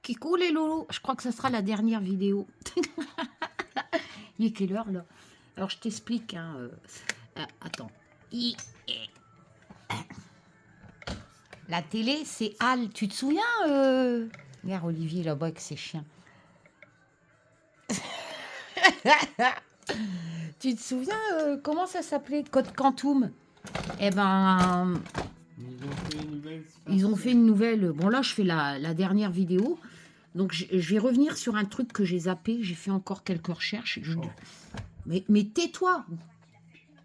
Kikou les loulous, je crois que ça sera la dernière vidéo. Il est quelle heure là? Alors je t'explique. Hein, attends. La télé, c'est Al. Tu te souviens Regarde Olivier là-bas avec ses chiens. Tu te souviens comment ça s'appelait? Code Quantum. Eh ben, ils ont fait une nouvelle. Bon là, je fais la dernière vidéo. Donc je vais revenir sur un truc que j'ai zappé. J'ai fait encore quelques recherches. Mais tais-toi.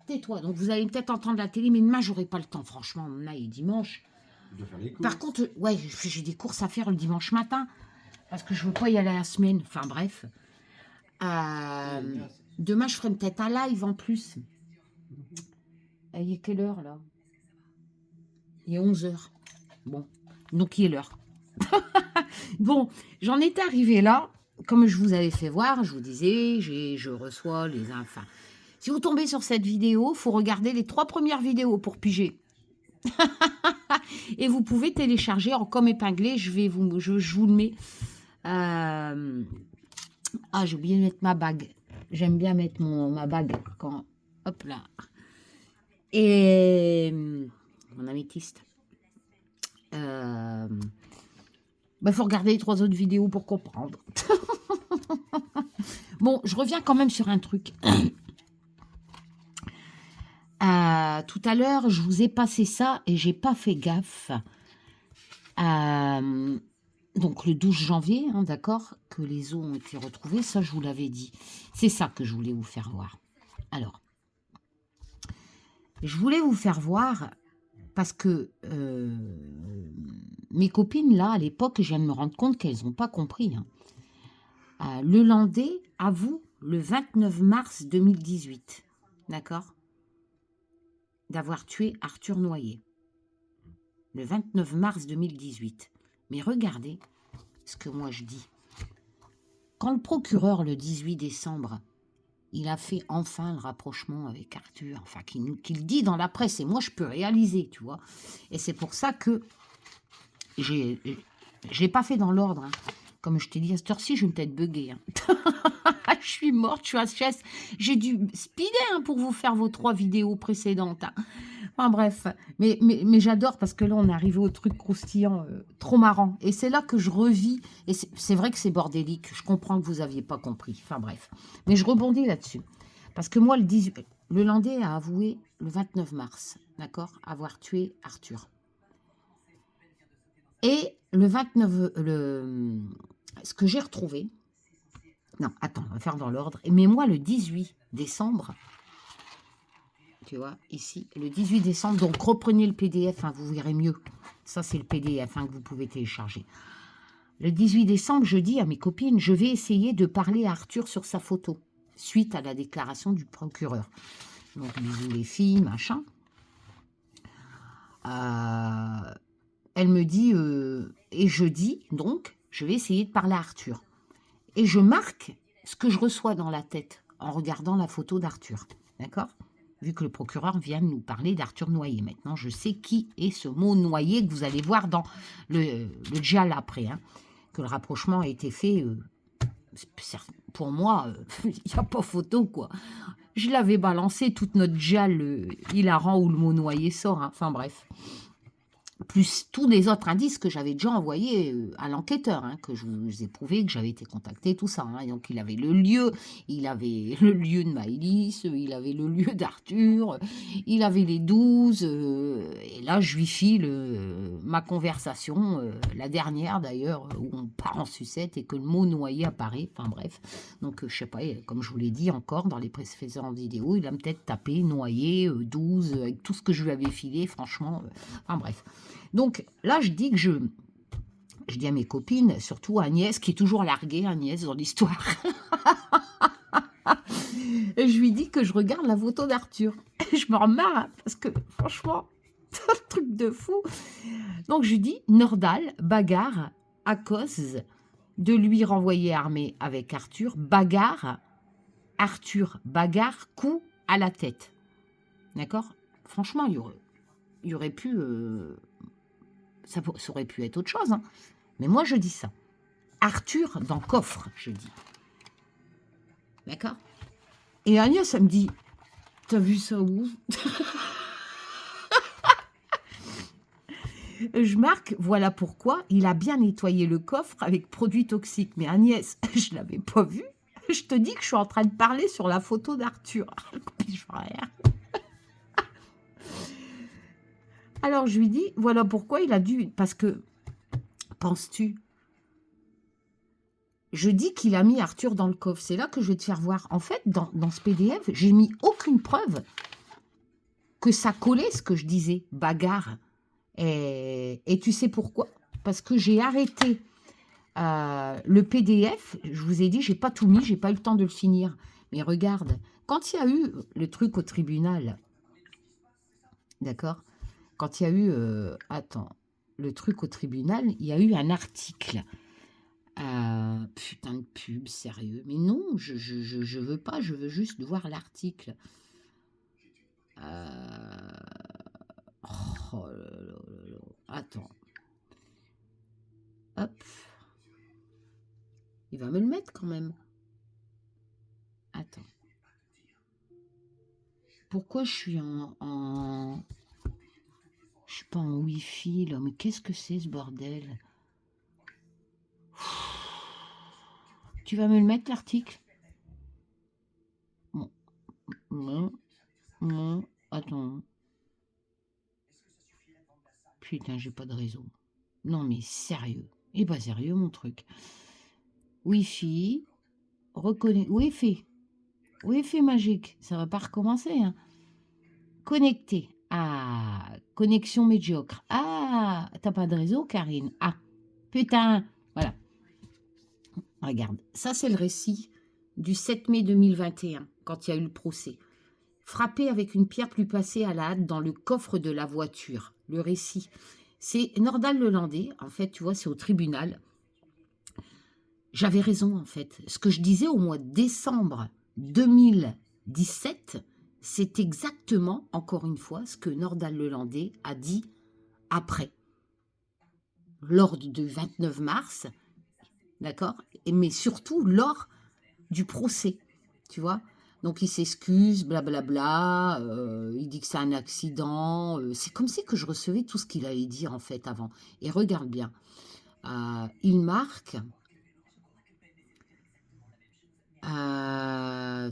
Tais-toi. Donc vous allez peut-être entendre la télé, mais demain, j'aurai pas le temps. Franchement, là, il est dimanche. Par contre, ouais, j'ai des courses à faire le dimanche matin. Parce que je veux pas y aller la semaine. Enfin bref. Demain, je ferai peut-être un live en plus. Il est quelle heure là? Il est 11h. Bon, donc il est l'heure. Bon, j'en étais arrivée là. Comme je vous avais fait voir, je vous disais, je reçois les infos. Si vous tombez sur cette vidéo, il faut regarder les 3 premières vidéos pour piger. Et vous pouvez télécharger en comme épinglé. Je vous le mets. Ah, j'ai oublié de mettre ma bague. J'aime bien mettre ma bague quand... Hop là. Et... Mon améthyste. Faut regarder les 3 autres vidéos pour comprendre. Bon, je reviens quand même sur un truc. Tout à l'heure, je vous ai passé ça et j'ai pas fait gaffe. Donc le 12 janvier, hein, d'accord, que les os ont été retrouvés, ça je vous l'avais dit. C'est ça que je voulais vous faire voir. Alors, je voulais vous faire voir parce que mes copines, là, à l'époque, je viens de me rendre compte qu'elles n'ont pas compris. Hein. Le Landais avoue le 29 mars 2018, d'accord, d'avoir tué Arthur Noyer. Le 29 mars 2018. Mais regardez ce que moi je dis. Quand le procureur, le 18 décembre, il a fait enfin le rapprochement avec Arthur, enfin, qu'il le dit dans la presse, et moi je peux réaliser, tu vois. Et c'est pour ça que j'ai pas fait dans l'ordre. Hein. Comme je t'ai dit, à cette heure-ci, je vais peut-être bugger. Hein. Je suis morte, je suis à HS. J'ai dû speeder hein, pour vous faire vos 3 vidéos précédentes. Hein. Enfin bref, mais j'adore parce que là, on est arrivé au truc croustillant, trop marrant. Et c'est là que je revis. Et c'est vrai que c'est bordélique. Je comprends que vous n'aviez pas compris. Enfin bref. Mais je rebondis là-dessus. Parce que moi, le Landais a avoué le 29 mars, d'accord, avoir tué Arthur. Et le 29, ce que j'ai retrouvé, non, attends, on va faire dans l'ordre. Mais moi, le 18 décembre, tu vois, ici, le 18 décembre, donc reprenez le PDF, hein, vous verrez mieux. Ça, c'est le PDF hein, que vous pouvez télécharger. Le 18 décembre, je dis à mes copines, je vais essayer de parler à Arthur sur sa photo, suite à la déclaration du procureur. Donc, bisous les filles, machin. Elle me dit, et je dis, donc, je vais essayer de parler à Arthur. Et je marque ce que je reçois dans la tête en regardant la photo d'Arthur. D'accord? Vu que le procureur vient de nous parler d'Arthur Noyer. Maintenant, je sais qui est ce mot Noyer que vous allez voir dans le djal après. Hein, que le rapprochement a été fait. Pour moi, il n'y a pas photo, quoi. Je l'avais balancé, toute notre djal hilarant où le mot Noyer sort. Hein, enfin, bref. Plus tous les autres indices que j'avais déjà envoyés à l'enquêteur, hein, que je vous ai prouvé que j'avais été contacté, tout ça. Hein. Donc, il avait le lieu de Maëlys, il avait le lieu d'Arthur, il avait les 12, et là, je lui file ma conversation, la dernière d'ailleurs, où on part en sucette et que le mot noyer apparaît, enfin bref. Donc, je sais pas, comme je vous l'ai dit encore dans les précédentes vidéos, il a peut-être tapé noyer, 12, avec tout ce que je lui avais filé, franchement, enfin bref. Donc là, je dis à mes copines, surtout à Agnès, qui est toujours larguée, Agnès, dans l'histoire. Et je lui dis que je regarde la photo d'Arthur. Et je me remarre, hein, parce que franchement, c'est un truc de fou. Donc je lui dis, Nordal, bagarre, à cause de lui renvoyer armé avec Arthur, bagarre, Arthur, bagarre, coup à la tête. D'accord? Franchement, il y aurait pu... ça aurait pu être autre chose, hein. Mais moi, je dis ça. Arthur dans coffre, je dis. D'accord? Et Agnès, elle me dit, t'as vu ça où? Je marque, voilà pourquoi il a bien nettoyé le coffre avec produits toxiques. Mais Agnès, je ne l'avais pas vu. Je te dis que je suis en train de parler sur la photo d'Arthur. Je vois rien. Alors je lui dis, voilà pourquoi il a dû... Parce que, penses-tu? Je dis qu'il a mis Arthur dans le coffre. C'est là que je vais te faire voir. En fait, dans ce PDF, j'ai mis aucune preuve que ça collait ce que je disais, bagarre. Et tu sais pourquoi? Parce que j'ai arrêté le PDF. Je vous ai dit, j'ai pas tout mis, j'ai pas eu le temps de le finir. Mais regarde, quand il y a eu le truc au tribunal, d'accord? Quand il y a eu, attends, le truc au tribunal, il y a eu un article. Putain de pub, sérieux. Mais non, je veux pas, je veux juste voir l'article. Oh là là là là. Attends. Hop. Il va me le mettre quand même. Attends. Pourquoi je suis Je suis pas en Wi-Fi, là. Mais qu'est-ce que c'est, ce bordel? Tu vas me le mettre, l'article? Non. Attends. Putain, j'ai pas de réseau. Non, mais sérieux. Et pas sérieux, mon truc. Wi-Fi. Reconnaît. Wi-Fi. Wi-Fi magique. Ça va pas recommencer, hein. Connecté. Ah, connexion médiocre. Ah, t'as pas de réseau, Karine? Ah, putain. Voilà. Regarde, ça c'est le récit du 7 mai 2021, quand il y a eu le procès. Frappé avec une pierre plus passée à la hâte dans le coffre de la voiture. Le récit. C'est Nordal Lelandais, en fait, tu vois, c'est au tribunal. J'avais raison, en fait. Ce que je disais au mois de décembre 2017, c'est exactement, encore une fois, ce que Nordal Lelandais a dit après. Lors du 29 mars, d'accord? Mais surtout lors du procès, tu vois? Donc il s'excuse, blablabla, il dit que c'est un accident. C'est comme si que je recevais tout ce qu'il allait dire en fait avant. Et regarde bien, il marque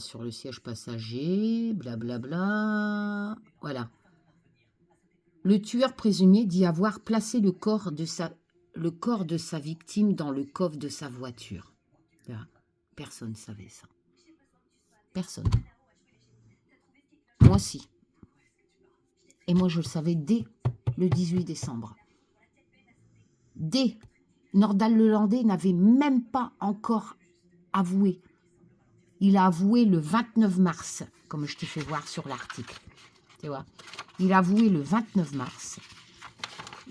sur le siège passager, blablabla, voilà. Le tueur présumé dit avoir placé le corps de sa victime dans le coffre de sa voiture. Personne ne savait ça. Personne. Moi, si. Et moi, je le savais dès le 18 décembre. Dès. Nordal Lelandais n'avait même pas encore avoué. Il a avoué le 29 mars, comme je t'ai fait voir sur l'article. Tu vois, il a avoué le 29 mars.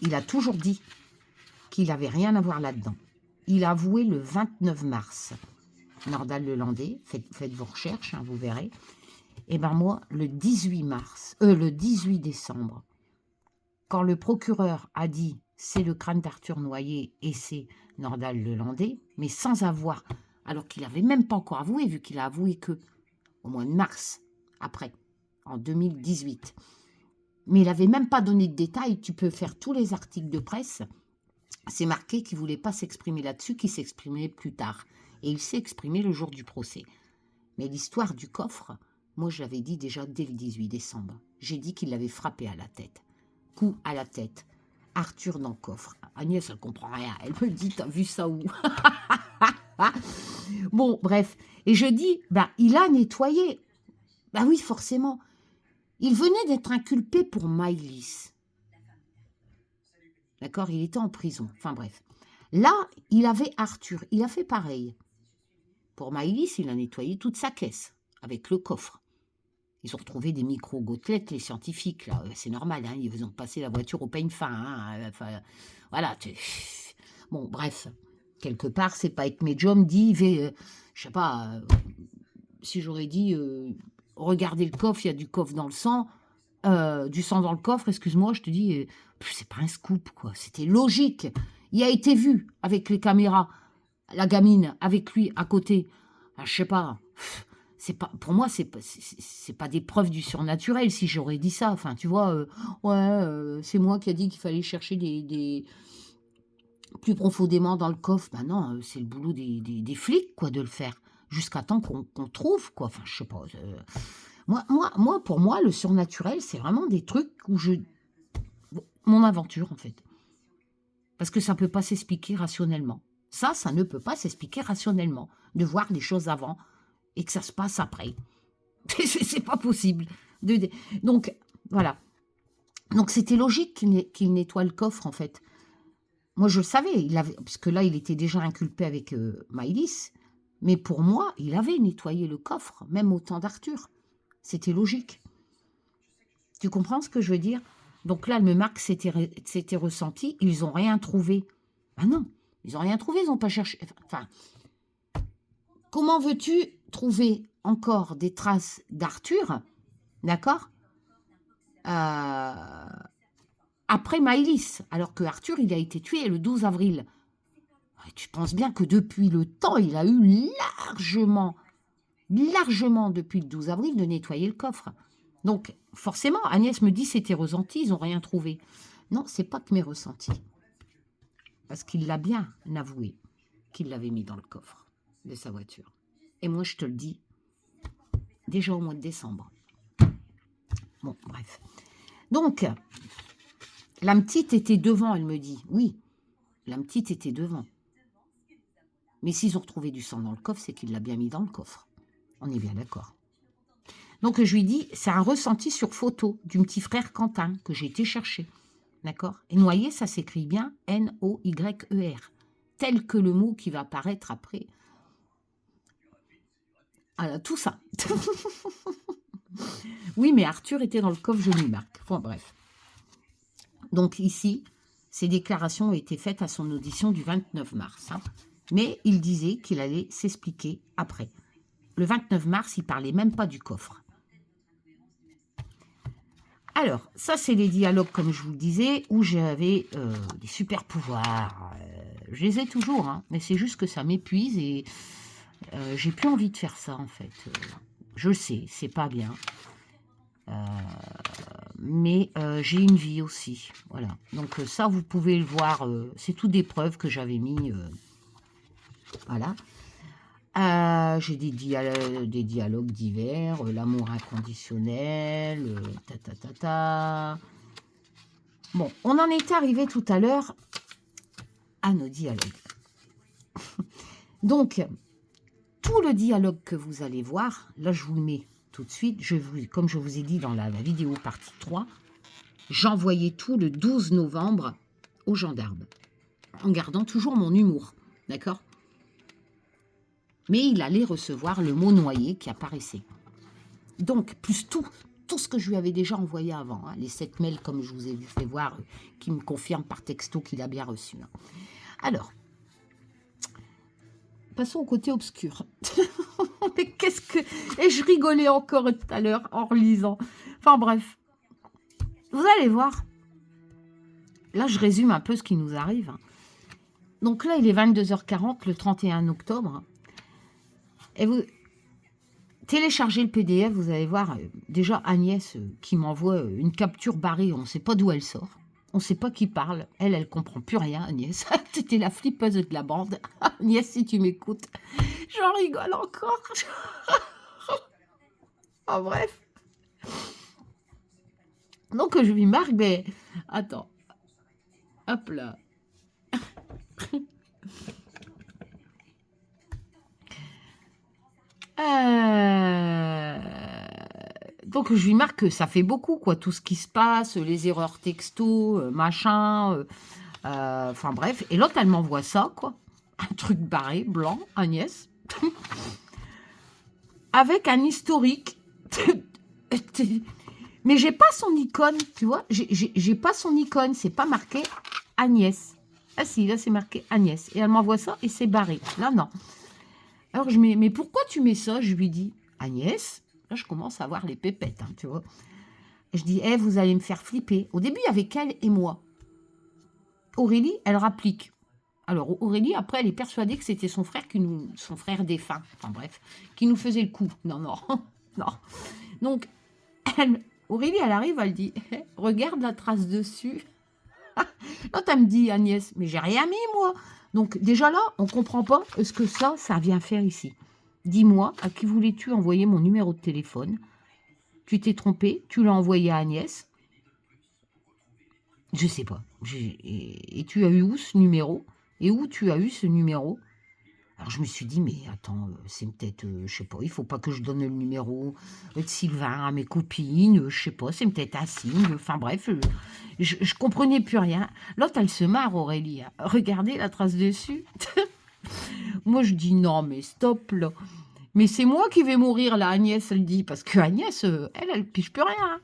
Il a toujours dit qu'il n'avait rien à voir là-dedans. Il a avoué le 29 mars. Nordal Lelandais, faites vos recherches, hein, vous verrez. Et ben moi, le 18 décembre, quand le procureur a dit c'est le crâne d'Arthur Noyer et c'est Nordal Lelandais, mais sans avoir, alors qu'il n'avait même pas encore avoué, vu qu'il a avoué que au mois de mars, après, en 2018. Mais il n'avait même pas donné de détails. Tu peux faire tous les articles de presse. C'est marqué qu'il ne voulait pas s'exprimer là-dessus, qu'il s'exprimait plus tard. Et il s'est exprimé le jour du procès. Mais l'histoire du coffre, moi je l'avais dit déjà dès le 18 décembre. J'ai dit qu'il l'avait frappé à la tête. Coup à la tête. Arthur dans le coffre. Agnès, elle ne comprend rien. Elle me dit, t'as vu ça où? Bon, bref. Et je dis, il a nettoyé. Oui, forcément. Il venait d'être inculpé pour Maëlys. D'accord? Il était en prison. Enfin bref. Là, il avait Arthur. Il a fait pareil. Pour Maëlys, il a nettoyé toute sa caisse avec le coffre. Ils ont retrouvé des micro-gouttelettes, les scientifiques. Là, c'est normal, hein, ils ont passé la voiture au peigne fin. Hein, enfin, voilà. Bon, bref. Quelque part, c'est pas être médium dit, je sais pas, si j'aurais dit, regardez le coffre, il y a du coffre dans le sang, du sang dans le coffre, excuse-moi, je te dis, c'est pas un scoop, quoi. C'était logique. Il a été vu avec les caméras. la gamine avec lui à côté, ben, je sais pas, c'est pas, pour moi, c'est pas des preuves du surnaturel si j'aurais dit ça. Enfin, tu vois, ouais, c'est moi qui a dit qu'il fallait chercher plus profondément dans le coffre. Ben non, c'est le boulot des flics, quoi, de le faire, jusqu'à temps qu'on trouve, quoi. Enfin, je sais pas. Pour moi, le surnaturel, c'est vraiment des trucs où mon aventure, en fait. Parce que ça ne peut pas s'expliquer rationnellement. Ça ne peut pas s'expliquer rationnellement. De voir les choses avant et que ça se passe après. C'est pas possible. Donc, voilà. Donc, c'était logique qu'il nettoie le coffre, en fait. Moi, je le savais, parce que là, il était déjà inculpé avec Maëlys. Mais pour moi, il avait nettoyé le coffre, même au temps d'Arthur. C'était logique. Tu comprends ce que je veux dire? Donc là, elle me marque, c'était ressenti, ils n'ont rien trouvé. Ah non, ils n'ont rien trouvé, ils n'ont pas cherché. Enfin, comment veux-tu trouver encore des traces d'Arthur, d'accord, après Maëlys, alors que Arthur, il a été tué le 12 avril. Tu penses bien que depuis le temps, il a eu largement depuis le 12 avril, de nettoyer le coffre. Donc, forcément, Agnès me dit c'était ressenti, ils n'ont rien trouvé. Non, c'est pas que mes ressentis. Parce qu'il l'a bien avoué qu'il l'avait mis dans le coffre de sa voiture. Et moi, je te le dis, déjà au mois de décembre. Bon, bref. Donc, la petite était devant, elle me dit. Oui, la petite était devant. Mais s'ils ont retrouvé du sang dans le coffre, c'est qu'il l'a bien mis dans le coffre. On est bien d'accord. Donc, je lui dis, c'est un ressenti sur photo du petit frère Quentin que j'ai été chercher. D'accord? Et noyer, ça s'écrit bien N-O-Y-E-R. Tel que le mot qui va apparaître après. Alors, tout ça. Oui, mais Arthur était dans le coffre, je lui marque. Enfin, bref. Donc, ici, ces déclarations ont été faites à son audition du 29 mars. Hein. Mais il disait qu'il allait s'expliquer après. Le 29 mars, il ne parlait même pas du coffre. Alors, ça, c'est les dialogues, comme je vous le disais, où j'avais des super pouvoirs. Je les ai toujours, hein, mais c'est juste que ça m'épuise et j'ai plus envie de faire ça, en fait. Je le sais, c'est pas bien. Mais j'ai une vie aussi. Voilà. Donc, ça, vous pouvez le voir. C'est toutes des preuves que j'avais mis. Voilà. J'ai des dialogues divers, l'amour inconditionnel, Bon, on en était arrivé tout à l'heure à nos dialogues. Donc, tout le dialogue que vous allez voir, là je vous le mets tout de suite, comme je vous ai dit dans la vidéo partie 3, j'envoyais tout le 12 novembre aux gendarmes, en gardant toujours mon humour, d'accord ? Mais il allait recevoir le mot noyé qui apparaissait. Donc, plus tout ce que je lui avais déjà envoyé avant, hein, les 7 mails, comme je vous ai fait voir, qui me confirment par texto qu'il a bien reçu. Hein. Alors, passons au côté obscur. Mais qu'est-ce que... Et je rigolais encore tout à l'heure en relisant. Enfin bref, vous allez voir. Là, je résume un peu ce qui nous arrive. Hein. Donc là, il est 22h40, le 31 octobre. Et vous téléchargez le PDF, vous allez voir déjà Agnès qui m'envoie une capture barrée, on ne sait pas d'où elle sort, on ne sait pas qui parle, elle comprend plus rien, Agnès. C'était la flippeuse de la bande. Agnès, si tu m'écoutes, j'en rigole encore. En bref. Donc je lui marque, mais attends, hop là. Donc je lui marque que ça fait beaucoup, quoi, tout ce qui se passe, les erreurs texto, machin, enfin bref. Et l'autre, elle m'envoie ça, quoi, un truc barré, blanc, Agnès, avec un historique. Mais j'ai pas son icône, tu vois, j'ai pas son icône, c'est pas marqué Agnès. Ah si, là c'est marqué Agnès. Et elle m'envoie ça et c'est barré. Là, non. Alors je mets, mais pourquoi tu mets ça? Je lui dis, Agnès, là je commence à avoir les pépettes, hein, tu vois. Et je dis, vous allez me faire flipper. Au début, avec elle et moi. Aurélie, elle rapplique. Alors Aurélie, après, elle est persuadée que c'était son frère son frère défunt, enfin bref, qui nous faisait le coup. Non, non, non. Donc, Aurélie, elle arrive, elle dit, regarde la trace dessus. L'autre, elle me dit, Agnès, mais j'ai rien mis, moi. Donc, déjà là, on ne comprend pas ce que ça vient faire ici. Dis-moi, à qui voulais-tu envoyer mon numéro de téléphone? Tu t'es trompé, tu l'as envoyé à Agnès. Je sais pas. Et tu as eu où ce numéro? Et où tu as eu ce numéro? Alors je me suis dit, mais attends, c'est peut-être, je sais pas, il faut pas que je donne le numéro de Sylvain à mes copines, je sais pas, c'est peut-être un signe, enfin bref, je comprenais plus rien. L'autre, elle se marre, Aurélie, hein. Regardez la trace dessus. Moi, je dis, non, mais stop, là. Mais c'est moi qui vais mourir, là, Agnès, elle dit, parce que Agnès, elle pige plus rien, hein.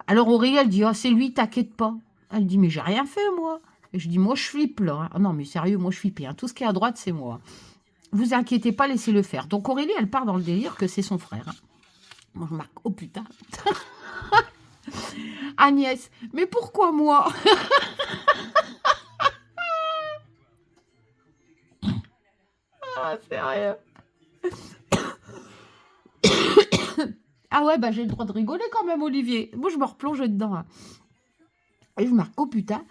Alors Aurélie, elle dit, ah, c'est lui, t'inquiète pas. Elle dit, mais j'ai rien fait, moi. Et je dis, moi, je flippe, là, hein. Ah non, mais sérieux, moi, je flippe, hein. Tout ce qui est à droite, c'est moi. Vous inquiétez pas, laissez-le faire. Donc Aurélie, elle part dans le délire que c'est son frère, hein. Moi, je marque, oh putain. Agnès, mais pourquoi moi? Ah, sérieux. Ah ouais, bah j'ai le droit de rigoler quand même, Olivier. Moi, je me replonge dedans, hein. Et je marque, oh putain.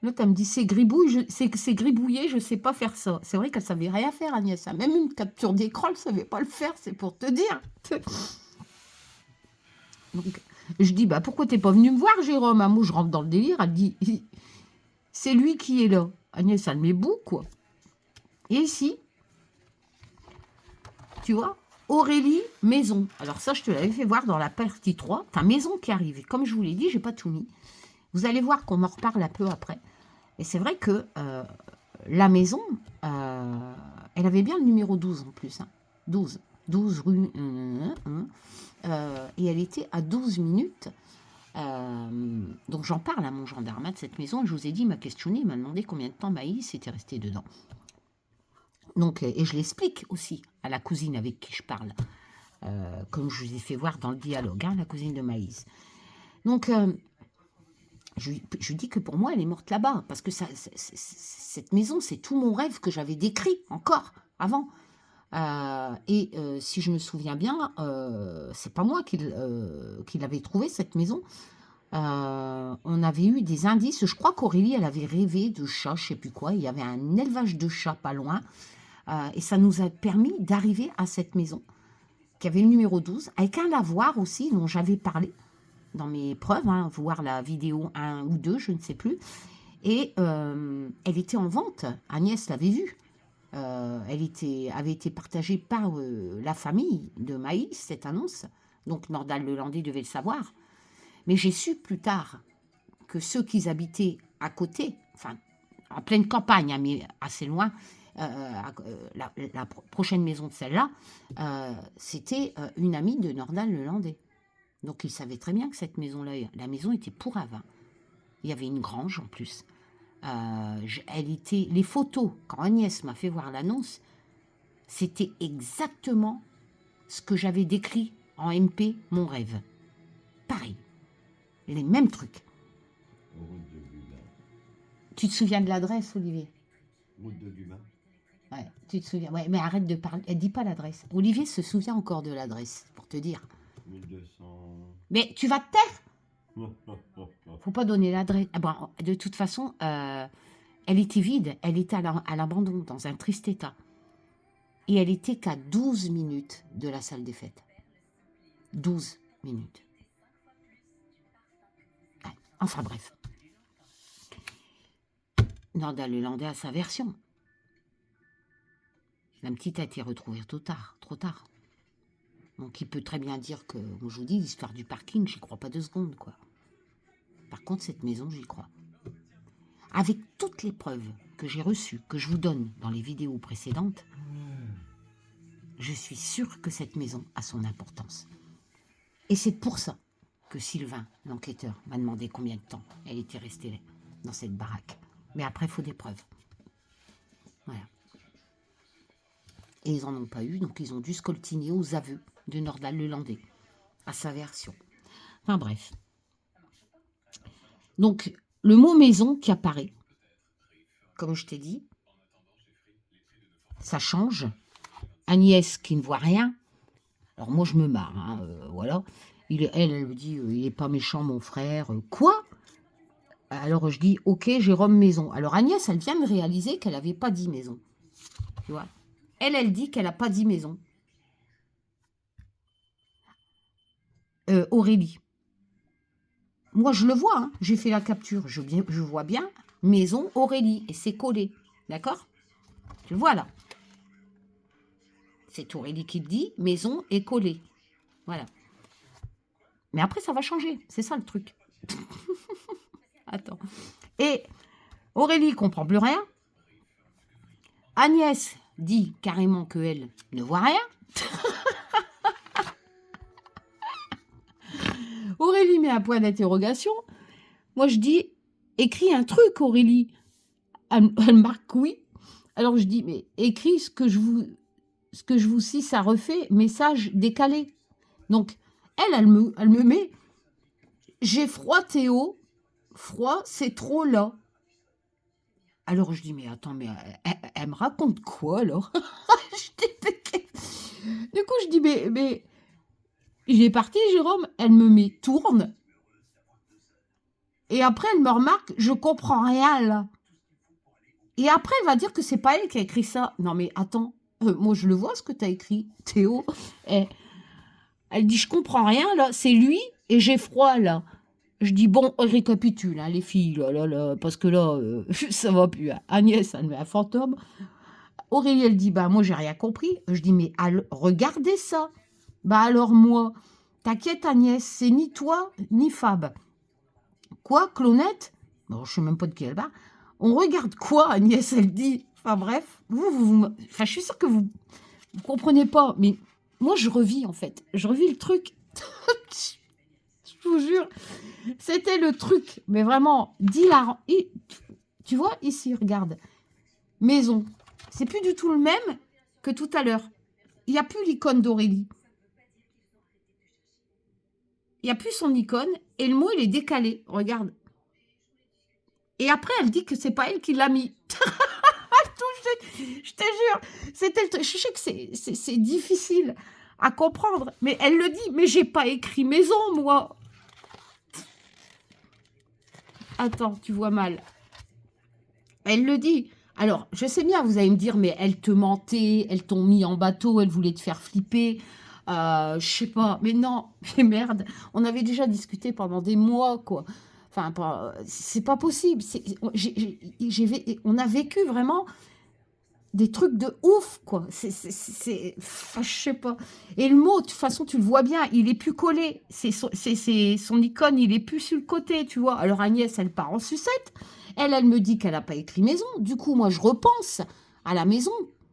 L'autre, elle me dit, c'est gribouille, c'est gribouillé, je sais pas faire ça. C'est vrai qu'elle savait rien faire, Agnès. Même une capture d'écran, elle savait pas le faire, c'est pour te dire. Donc, je dis, bah pourquoi t'es pas venu me voir, Jérôme? Moi, je rentre dans le délire, elle dit, c'est lui qui est là. Agnès, elle met bout, quoi. Et ici, tu vois, Aurélie, maison. Alors ça, je te l'avais fait voir dans la partie 3. Enfin, maison qui arrive. Et comme je vous l'ai dit, j'ai pas tout mis. Vous allez voir qu'on en reparle un peu après. Et c'est vrai que la maison, elle avait bien le numéro 12 en plus. Hein. 12. 12 rue... et elle était à 12 minutes. Donc j'en parle à mon gendarme de cette maison. Et je vous ai dit, il m'a questionné, il m'a demandé combien de temps Maïs était resté dedans. Donc, et je l'explique aussi à la cousine avec qui je parle. Comme je vous ai fait voir dans le dialogue, hein, la cousine de Maïs. Donc... je dis que pour moi, elle est morte là-bas, parce que cette maison, c'est tout mon rêve que j'avais décrit encore avant. Si je me souviens bien, c'est pas moi qui l'avais trouvé, cette maison. On avait eu des indices. Je crois qu'Aurélie, elle avait rêvé de chats, je sais plus quoi. Il y avait un élevage de chats pas loin. Et ça nous a permis d'arriver à cette maison, qui avait le numéro 12, avec un lavoir aussi, dont j'avais parlé dans mes preuves, hein, voir la vidéo 1 ou 2, je ne sais plus. Et elle était en vente, Agnès l'avait vue. Avait été partagée par la famille de Maïs, cette annonce. Donc Nordal Lelandais devait le savoir. Mais j'ai su plus tard que ceux qui habitaient à côté, enfin en pleine campagne, hein, mais assez loin, la prochaine maison de celle-là, c'était une amie de Nordal Lelandais. Donc il savait très bien que cette maison-là, la maison était pour Avin. Il y avait une grange en plus. Les photos, quand Agnès m'a fait voir l'annonce, c'était exactement ce que j'avais décrit en MP, mon rêve. Pareil, les mêmes trucs. Tu te souviens de l'adresse, Olivier? Route de Dumas. Ouais, tu te souviens. Ouais, mais arrête de parler. Elle dit pas l'adresse. Olivier se souvient encore de l'adresse, pour te dire. 1200. Mais tu vas te taire. Faut pas donner l'adresse. Ah bon, de toute façon, elle était vide. Elle était à l'abandon, dans un triste état. Et elle était qu'à 12 minutes de la salle des fêtes. 12 minutes. Ouais. Enfin bref. Nordal Lelandais a sa version. La petite a été retrouvée trop tard. Donc il peut très bien dire que, moi je vous dis, l'histoire du parking, j'y crois pas 2 secondes, quoi. Par contre, cette maison, j'y crois. Avec toutes les preuves que j'ai reçues, que je vous donne dans les vidéos précédentes, je suis sûre que cette maison a son importance. Et c'est pour ça que Sylvain, l'enquêteur, m'a demandé combien de temps elle était restée dans cette baraque. Mais après, il faut des preuves. Voilà. Et ils n'en ont pas eu, donc ils ont dû scoltiner aux aveux de Nordal Lelandais, à sa version. Enfin bref. Donc, le mot maison qui apparaît, comme je t'ai dit, ça change. Agnès qui ne voit rien. Alors moi, je me marre, hein, voilà. Elle me dit, il est pas méchant, mon frère. Quoi? Alors je dis, ok, Jérôme Maison. Alors Agnès, elle vient de réaliser qu'elle n'avait pas dit Maison. Tu vois? Elle dit qu'elle n'a pas dit Maison. Aurélie. Moi, je le vois, hein, j'ai fait la capture. Je vois bien Maison Aurélie. Et c'est collé. D'accord? Tu le vois là. C'est Aurélie qui te dit, Maison est collée. Voilà. Mais après, ça va changer. C'est ça le truc. Attends. Et Aurélie comprend plus rien. Agnès dit carrément qu'elle ne voit rien. Aurélie met un point d'interrogation. Moi, je dis, écris un truc, Aurélie. Elle marque oui. Alors, je dis, mais écris ce que je vous cite, ça refait, message décalé. Donc, elle me met, j'ai froid, Théo. Froid, c'est trop là. Alors, je dis, mais attends, mais elle me raconte quoi, alors? Du coup, je dis, mais il est parti, Jérôme. Elle me met tourne. Et après, elle me remarque, je comprends rien, là. Et après, elle va dire que c'est pas elle qui a écrit ça. Non, mais attends, moi, je le vois, ce que tu as écrit, Théo. Elle dit, je comprends rien, là. C'est lui et j'ai froid, là. Je dis, bon, récapitule, hein, les filles, là, parce que là, ça va plus. Hein. Agnès, elle met un fantôme. Aurélie, elle dit, bah, moi, j'ai rien compris. Je dis, mais regardez ça. Bah, alors, moi, t'inquiète, Agnès, c'est ni toi, ni Fab. Quoi, Clonette? Bon, je sais même pas de qui elle va. On regarde quoi, Agnès, elle dit. Enfin, bref, enfin, je suis sûre que vous comprenez pas, mais moi, je revis, en fait. Je revis le truc. Je vous jure, c'était le truc, mais vraiment, d'hilarant. Tu vois, ici, regarde. Maison. C'est plus du tout le même que tout à l'heure. Il n'y a plus l'icône d'Aurélie. Il n'y a plus son icône et le mot, il est décalé. Regarde. Et après, elle dit que c'est pas elle qui l'a mis. Je te jure, c'était le truc. Je sais que c'est difficile à comprendre, mais elle le dit. Mais j'ai pas écrit Maison, moi. Attends, tu vois mal. Elle le dit. Alors, je sais bien, vous allez me dire, mais elle te mentait, elle t'ont mis en bateau, elle voulait te faire flipper. Je sais pas, mais non, mais merde, on avait déjà discuté pendant des mois, quoi. Enfin, c'est pas possible. On a vécu vraiment des trucs de ouf, quoi. Enfin, je sais pas. Et le mot, de toute façon, tu le vois bien, il est plus collé. Son icône, il est plus sur le côté, tu vois. Alors Agnès, elle part en sucette. Elle me dit qu'elle n'a pas écrit Maison. Du coup, moi, je repense à la maison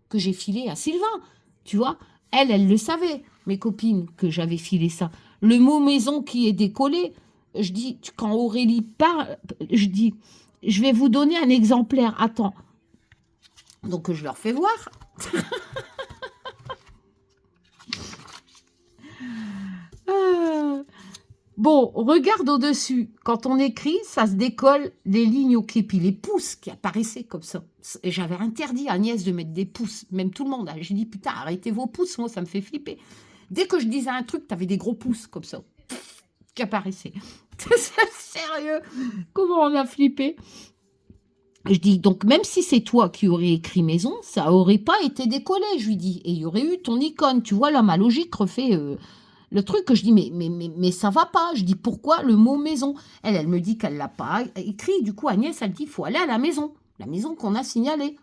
que j'ai filée à Sylvain, tu vois. Elle le savait, mes copines, que j'avais filé ça. Le mot Maison qui est décollé, je dis, quand Aurélie parle, je dis, je vais vous donner un exemplaire. Attends. Donc, je leur fais voir. Bon, regarde au-dessus. Quand on écrit, ça se décolle les lignes au képi, les pouces qui apparaissaient comme ça. Et j'avais interdit à Agnès de mettre des pouces, même tout le monde. J'ai dit, putain, arrêtez vos pouces, moi, ça me fait flipper. Dès que je disais un truc, t'avais des gros pouces comme ça, qui apparaissaient. Sérieux, comment on a flippé? Je dis, donc même si c'est toi qui aurais écrit Maison, ça aurait pas été décollé, je lui dis. Et il y aurait eu ton icône. Tu vois, là, ma logique refait le truc que je dis, mais ça va pas. Je dis, pourquoi le mot Maison? Elle me dit qu'elle l'a pas écrit. Du coup, Agnès, elle dit, il faut aller à la maison qu'on a signalée.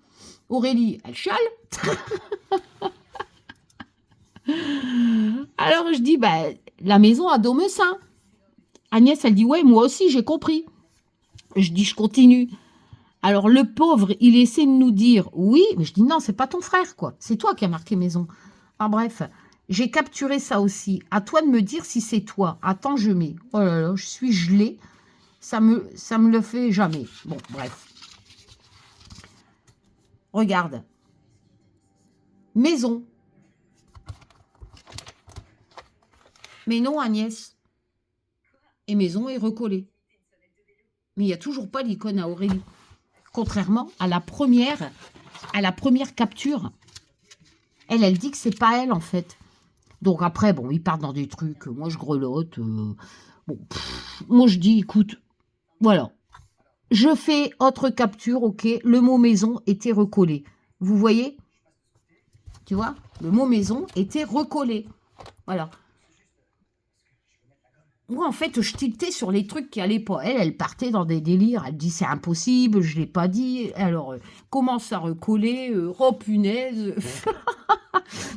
Aurélie, elle chiale. Alors, je dis, bah, la maison à Domessin. Agnès, elle dit, ouais, moi aussi, j'ai compris. Je dis, je continue. Alors, le pauvre, il essaie de nous dire oui, mais je dis non, c'est pas ton frère, quoi. C'est toi qui as marqué Maison. Enfin, bref, j'ai capturé ça aussi. À toi de me dire si c'est toi. Attends, je mets. Oh là là, je suis gelée. Ça me le fait jamais. Bon, bref. Regarde. Maison. Mais non, Agnès. Et Maison est recollée. Mais il n'y a toujours pas l'icône à Aurélie. Contrairement à la première capture. Elle dit que c'est pas elle, en fait. Donc après, bon, ils partent dans des trucs. Moi, je grelotte. Bon, moi, je dis, écoute, voilà. Je fais autre capture, ok. Le mot maison était recollé. Vous voyez? Tu vois? Le mot maison était recollé. Voilà. Moi, en fait, je tiltais sur les trucs qui allaient pas. Elle partait dans des délires. Elle dit, c'est impossible, je l'ai pas dit. Alors, commence à recoller. Oh, punaise.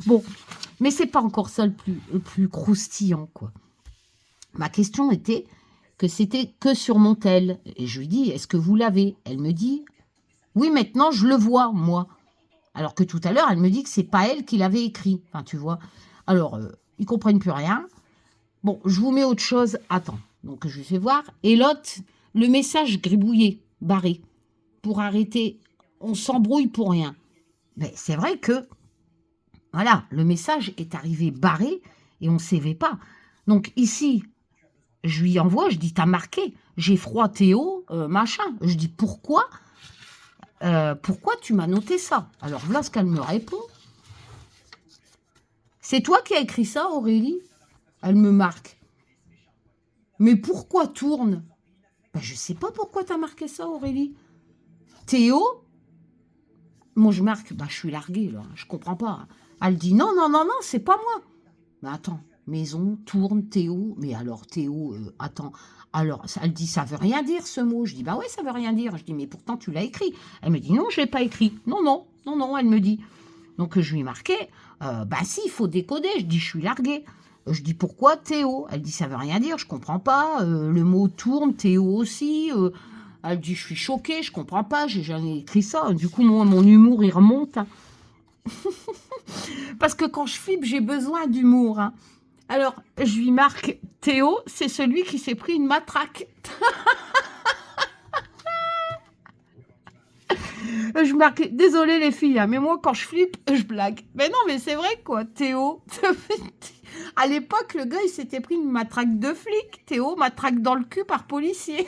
Bon, mais c'est pas encore ça le plus croustillant, quoi. Ma question était que c'était que sur mon tel. Et je lui dis, est-ce que vous l'avez? Elle me dit, oui, maintenant, je le vois, moi. Alors que tout à l'heure, elle me dit que c'est pas elle qui l'avait écrit. Enfin, tu vois. Alors, ils comprennent plus rien. Bon, je vous mets autre chose. Attends. Donc, je lui fais voir. Et l'autre, le message gribouillé, barré. Pour arrêter. On s'embrouille pour rien. Mais c'est vrai que, voilà, le message est arrivé barré et on ne savait pas. Donc, ici, je lui envoie, je dis, t'as marqué. J'ai froid, Théo, machin. Je dis, pourquoi tu m'as noté ça? Alors, voilà ce qu'elle me répond. C'est toi qui as écrit ça, Aurélie? Elle me marque. Mais pourquoi tourne? Ben, je sais pas pourquoi tu as marqué ça, Aurélie. Théo? Moi, je marque, je suis larguée, là. Je comprends pas. Elle dit, non, c'est pas moi. Mais attends, maison, tourne, Théo. Mais alors, Théo, attends. Alors, elle dit, ça veut rien dire, ce mot. Je dis, bah ouais, ça veut rien dire. Je dis, mais pourtant, tu l'as écrit. Elle me dit, non, je l'ai pas écrit. Non, elle me dit. Donc, je lui ai marqué, si, il faut décoder. Je dis, je suis larguée. Je dis, pourquoi Théo? Elle dit, ça veut rien dire, je comprends pas. Le mot tourne, Théo aussi. Elle dit, je suis choquée, je comprends pas, j'ai jamais écrit ça. Du coup, moi, mon humour, il remonte. Hein. Parce que quand je flippe, j'ai besoin d'humour. Hein. Alors, je lui marque, Théo, c'est celui qui s'est pris une matraque. Je marque, désolé les filles, hein, mais moi, quand je flippe, je blague. Mais non, mais c'est vrai, quoi, Théo. À l'époque, le gars, il s'était pris une matraque de flic. Théo, matraque dans le cul par policier.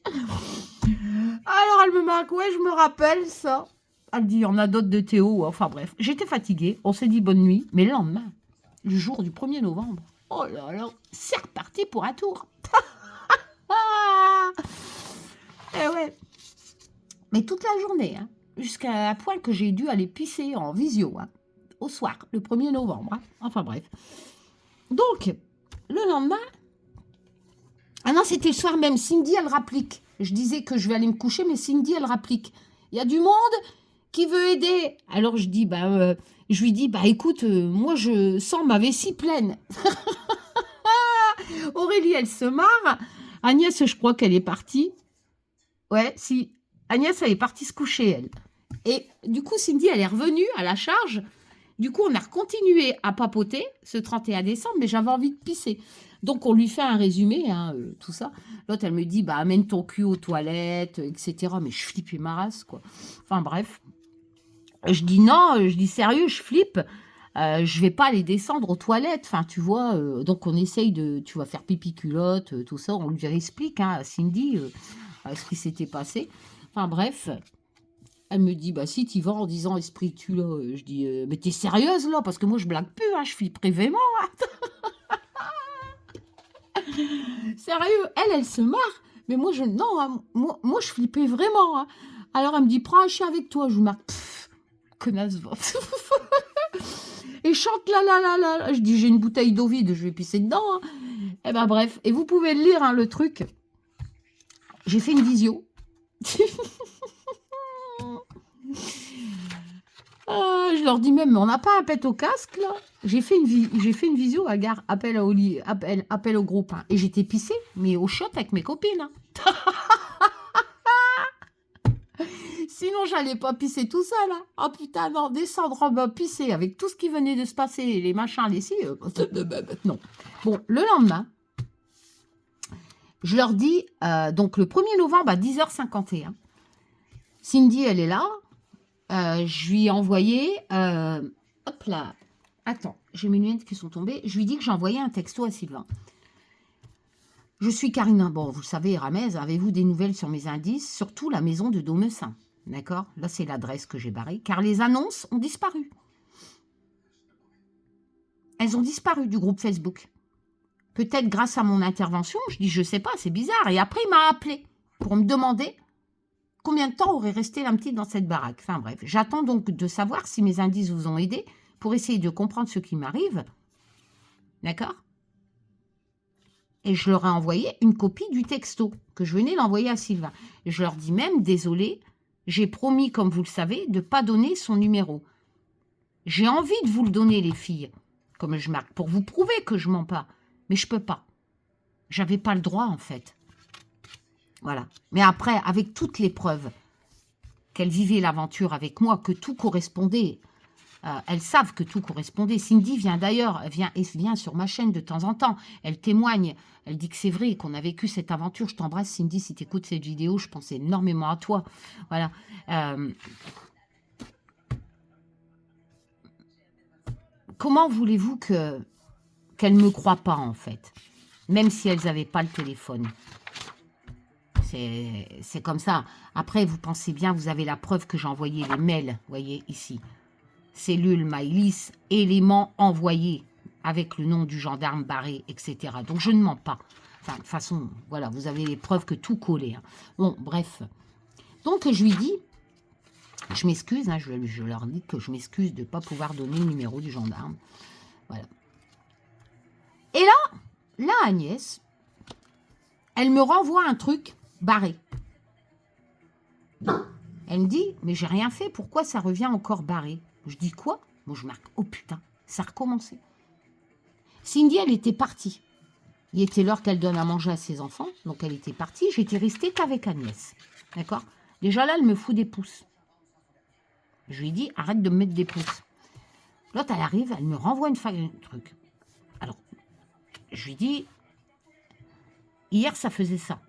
Alors, elle me marque, ouais, je me rappelle ça. Elle dit, il y en a d'autres de Théo. Enfin, bref. J'étais fatiguée. On s'est dit bonne nuit. Mais le lendemain, le jour du 1er novembre, oh là là, c'est reparti pour un tour. Eh ouais. Mais toute la journée, hein, jusqu'à la point que j'ai dû aller pisser en visio, hein, au soir, le 1er novembre. Hein. Enfin, bref. Donc, le lendemain, ah non, c'était le soir même, Cindy, elle rapplique. Je disais que je vais aller me coucher, mais Cindy, elle rapplique. Il y a du monde qui veut aider. Alors, je dis, je lui dis, écoute, moi, je sens ma vessie pleine. Aurélie, elle se marre. Agnès, je crois qu'elle est partie. Ouais, si. Agnès, elle est partie se coucher, elle. Et du coup, Cindy, elle est revenue à la charge. Du coup, on a continué à papoter ce 31 décembre, mais j'avais envie de pisser. Donc, on lui fait un résumé, hein, tout ça. L'autre, elle me dit, amène ton cul aux toilettes, etc. Mais je flippais ma race, quoi. Enfin, bref. Je dis non, je dis sérieux, je flippe. Je vais pas aller descendre aux toilettes. Enfin, tu vois, donc on essaye de, tu vois, faire pipi culotte, tout ça. On lui explique, hein, à Cindy, ce qui s'était passé. Enfin, bref. Elle me dit, si, t'y vas en disant esprit tu là. Je dis, mais t'es sérieuse là? Parce que moi, je blague plus, hein, je flipperai vraiment. Hein. Sérieux, elle se marre. Mais moi, non, hein, moi, je flippais vraiment. Hein. Alors, elle me dit, prends un chien avec toi. Je lui marque, connasse, va. Et chante là. Je dis, j'ai une bouteille d'eau vide, je vais pisser dedans. Hein. Et bref. Et vous pouvez le lire, hein, le truc. J'ai fait une visio. Je leur dis même, mais on n'a pas un pet au casque, là. J'ai fait une visio à gare, appel au groupe. Hein. Et j'étais pissée, mais au shot avec mes copines. Hein. Sinon, j'allais pas pisser tout seul. Hein. Oh putain, non, descendre en bas, pisser avec tout ce qui venait de se passer, les machins, les ci. Non. Bon, le lendemain, je leur dis, donc le 1er novembre à 10h51, Cindy, elle est là. Je lui ai envoyé, hop là, attends, j'ai mes lunettes qui sont tombées. Je lui dis que j'ai envoyé un texto à Sylvain. Je suis Karina. Bon, vous le savez, Ramez, avez-vous des nouvelles sur mes indices? Surtout la maison de Domessin. D'accord? Là, c'est l'adresse que j'ai barrée. Car les annonces ont disparu. Elles ont disparu du groupe Facebook. Peut-être grâce à mon intervention, je dis, je sais pas, c'est bizarre. Et après, il m'a appelé pour me demander combien de temps aurait resté la petite dans cette baraque. Enfin bref, j'attends donc de savoir si mes indices vous ont aidé pour essayer de comprendre ce qui m'arrive. D'accord? Et je leur ai envoyé une copie du texto que je venais d'envoyer à Sylvain. Et je leur dis même, désolé, j'ai promis, comme vous le savez, de ne pas donner son numéro. J'ai envie de vous le donner, les filles, comme je marque, pour vous prouver que je mens pas. Mais je peux pas. J'avais pas le droit, en fait. Voilà. Mais après, avec toutes les preuves qu'elle vivait l'aventure avec moi, que tout correspondait, elles savent que tout correspondait. Cindy vient d'ailleurs, vient sur ma chaîne de temps en temps. Elle témoigne, elle dit que c'est vrai, qu'on a vécu cette aventure. Je t'embrasse, Cindy, si tu écoutes cette vidéo, je pense énormément à toi. Voilà. Comment voulez-vous qu'elles ne me croient pas, en fait? Même si elles n'avaient pas le téléphone. C'est comme ça. Après, vous pensez bien, vous avez la preuve que j'ai envoyé les mails, voyez, ici. Cellule Maïlis, éléments envoyés, avec le nom du gendarme barré, etc. Donc, je ne mens pas. Enfin, de toute façon, voilà, vous avez les preuves que tout collait. Hein. Bon, bref. Donc, je lui dis, je m'excuse, hein, je leur dis que je m'excuse de ne pas pouvoir donner le numéro du gendarme. Voilà. Et là, Agnès, elle me renvoie un truc barré. Elle me dit, mais j'ai rien fait, pourquoi ça revient encore barré? Je dis quoi? Moi je marque, oh putain, ça a recommencé. Cindy, elle était partie. Il était l'heure qu'elle donne à manger à ses enfants, donc elle était partie, j'étais restée qu'avec Agnès. D'accord? Déjà là, elle me fout des pouces. Je lui dis, arrête de me mettre des pouces. L'autre, elle arrive, elle me renvoie un truc. Alors, je lui dis, hier ça faisait ça.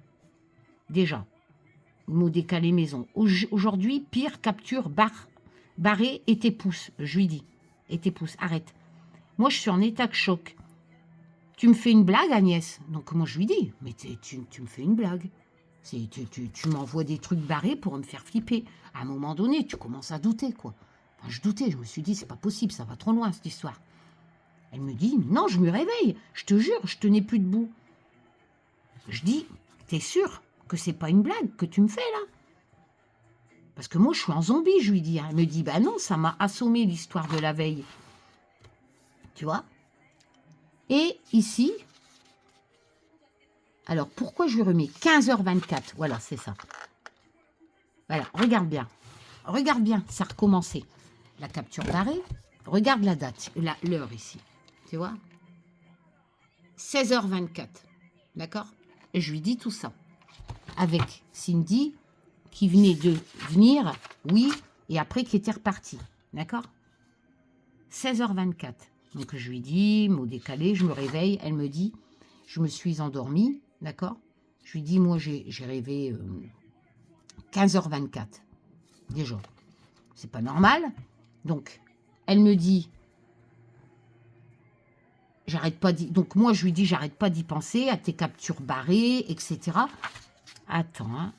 Déjà, mot décalé maison. Aujourd'hui, pire, capture, barré et tes pouces. Je lui dis, et tes pouces, arrête. Moi, je suis en état de choc. Tu me fais une blague, Agnès? Donc, moi, je lui dis, mais tu me fais une blague. Tu m'envoies des trucs barrés pour me faire flipper. À un moment donné, tu commences à douter, quoi. Enfin, je doutais, je me suis dit, c'est pas possible, ça va trop loin, cette histoire. Elle me dit, non, je me réveille, je te jure, je tenais plus debout. Je dis, t'es sûr que c'est pas une blague que tu me fais là? Parce que moi je suis en zombie, je lui dis. Elle me dit, bah non, ça m'a assommé l'histoire de la veille. Tu vois? Et ici, alors pourquoi je lui remets 15h24? Voilà, c'est ça. Voilà, regarde bien. Regarde bien, ça a recommencé. La capture barrée, regarde la date, l'heure ici. Tu vois? 16h24. D'accord? Et je lui dis tout ça. Avec Cindy, qui venait de venir, oui, et après qui était repartie. D'accord? 16h24. Donc je lui dis, mot décalé, je me réveille, elle me dit, je me suis endormie, d'accord? Je lui dis, moi j'ai rêvé 15h24. Déjà, c'est pas normal. Donc, elle me dit, j'arrête pas d'y... Donc moi je lui dis, j'arrête pas d'y penser, à tes captures barrées, etc. Attends, hein.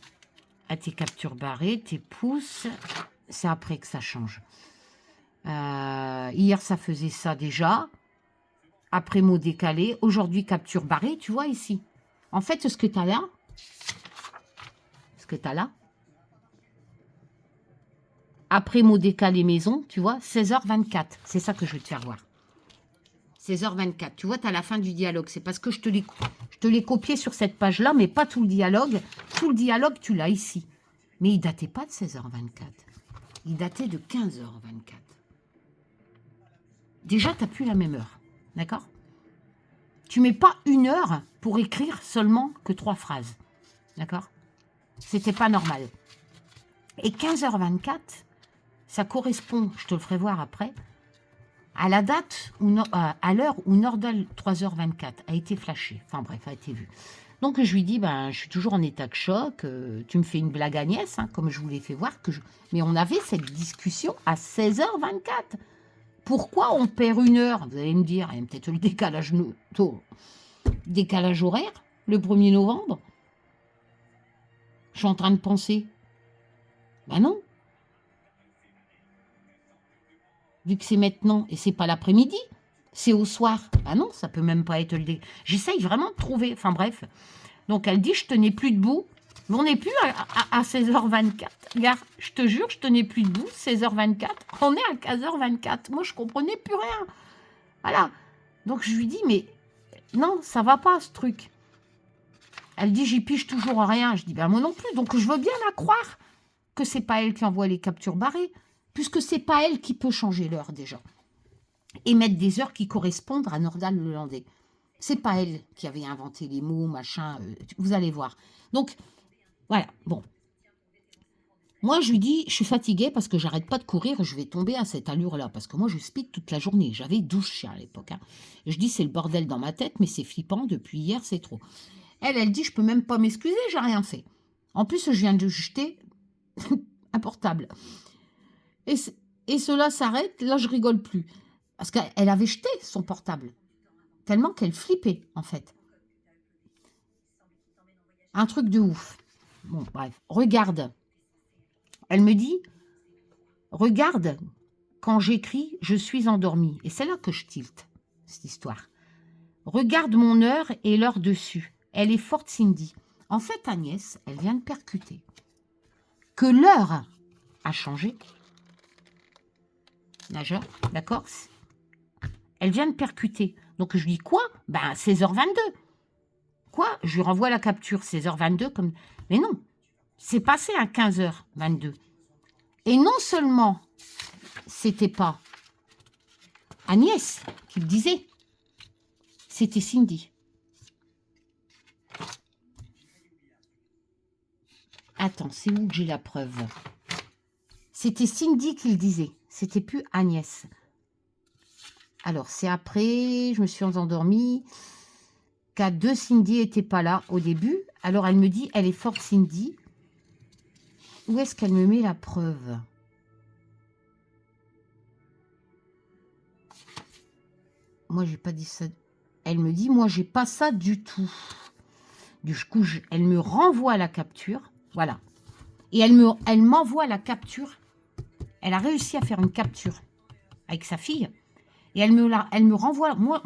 À tes captures barrées, tes pouces, c'est après que ça change. Hier, ça faisait ça déjà. Après, mot décalé. Aujourd'hui, capture barrée, tu vois ici. En fait, ce que tu as là, après mot décalé maison, tu vois, 16h24. C'est ça que je vais te faire voir. 16h24. Tu vois, tu as la fin du dialogue. C'est parce que je te l'ai copié sur cette page-là, mais pas tout le dialogue. Tout le dialogue, tu l'as ici. Mais il datait pas de 16h24. Il datait de 15h24. Déjà, tu n'as plus la même heure. D'accord? Tu mets pas une heure pour écrire seulement que 3 phrases. D'accord? C'était pas normal. Et 15h24, ça correspond, je te le ferai voir après, à la date, à l'heure où Nordal 3h24 a été flashé. Enfin bref, a été vu. Donc je lui dis, ben, je suis toujours en état de choc, tu me fais une blague Agnès, hein, comme je vous l'ai fait voir. Mais on avait cette discussion à 16h24. Pourquoi on perd une heure? Vous allez me dire, il y a peut-être le décalage horaire. le 1er novembre? Je suis en train de penser. Ben non. Vu que c'est maintenant et c'est pas l'après-midi, c'est au soir. Ben non, ça peut même pas être le dé. J'essaye vraiment de trouver. Enfin bref. Donc elle dit, je tenais plus debout. Mais on n'est plus à 16h24. Regarde, je te jure, je tenais plus debout, 16h24. On est à 15h24. Moi, je comprenais plus rien. Voilà. Donc je lui dis, mais non, ça va pas ce truc. Elle dit, j'y pige toujours rien. Je dis, ben moi non plus. Donc je veux bien la croire que c'est pas elle qui envoie les captures barrées, puisque c'est pas elle qui peut changer l'heure déjà. Et mettre des heures qui correspondent à Nordal le Landais. C'est pas elle qui avait inventé les mots, machin, vous allez voir. Donc, voilà, bon. Moi, je lui dis, je suis fatiguée parce que j'arrête pas de courir et je vais tomber à cette allure-là. Parce que moi, je speed toute la journée. J'avais 12 chiens à l'époque. Hein. Je dis, c'est le bordel dans ma tête, mais c'est flippant. Depuis hier, c'est trop. Elle dit, je peux même pas m'excuser, j'ai rien fait. En plus, je viens de jeter un portable. Et cela s'arrête, là, je rigole plus. Parce qu'elle avait jeté son portable. Tellement qu'elle flippait, en fait. Un truc de ouf. Bon, bref. Regarde. Elle me dit, regarde, quand j'écris, je suis endormie. Et c'est là que je tilte, cette histoire. Regarde mon heure et l'heure dessus. Elle est forte, Cindy. En fait, Agnès, elle vient de percuter que l'heure a changé. Nageur, d'accord? Elle vient de percuter. Donc je lui dis quoi? Ben 16h22. Quoi? Je lui renvoie la capture 16h22 comme. Mais non, c'est passé à 15h22. Et non seulement c'était pas Agnès qui le disait, c'était Cindy. Attends, c'est où que j'ai la preuve? C'était Cindy qui le disait, c'était plus Agnès. Alors, c'est après, je me suis endormie, K2, Cindy n'était pas là au début. Alors, elle me dit, elle est forte, Cindy. Où est-ce qu'elle me met la preuve? Moi, j'ai pas dit ça. Elle me dit, moi, j'ai pas ça du tout. Du coup, elle me renvoie la capture. Voilà. Et elle m'envoie la capture. Elle a réussi à faire une capture avec sa fille. Et elle me renvoie. Moi,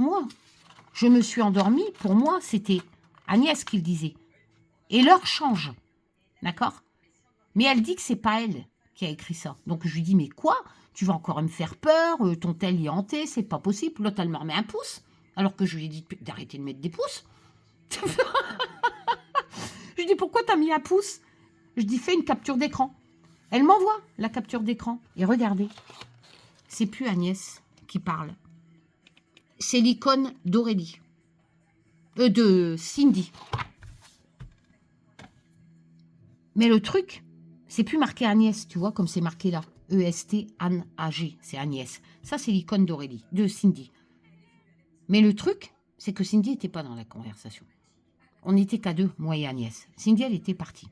je me suis endormie. Pour moi, c'était Agnès qui le disait. Et l'heure change. D'accord? Mais elle dit que c'est pas elle qui a écrit ça. Donc je lui dis, mais quoi? Tu vas encore me faire peur, ton tel y est hanté, c'est pas possible. L'autre, elle me remet un pouce, alors que je lui ai dit d'arrêter de mettre des pouces. Je lui dis, pourquoi t'as mis un pouce? Je dis, fais une capture d'écran. Elle m'envoie la capture d'écran. Et regardez, c'est plus Agnès qui parle. C'est l'icône d'Aurélie. De Cindy. Mais le truc, c'est plus marqué Agnès, tu vois, comme c'est marqué là. EST Anne AG, c'est Agnès. Ça, c'est l'icône d'Aurélie, de Cindy. Mais le truc, c'est que Cindy n'était pas dans la conversation. On n'était qu'à deux, moi et Agnès. Cindy, elle était partie.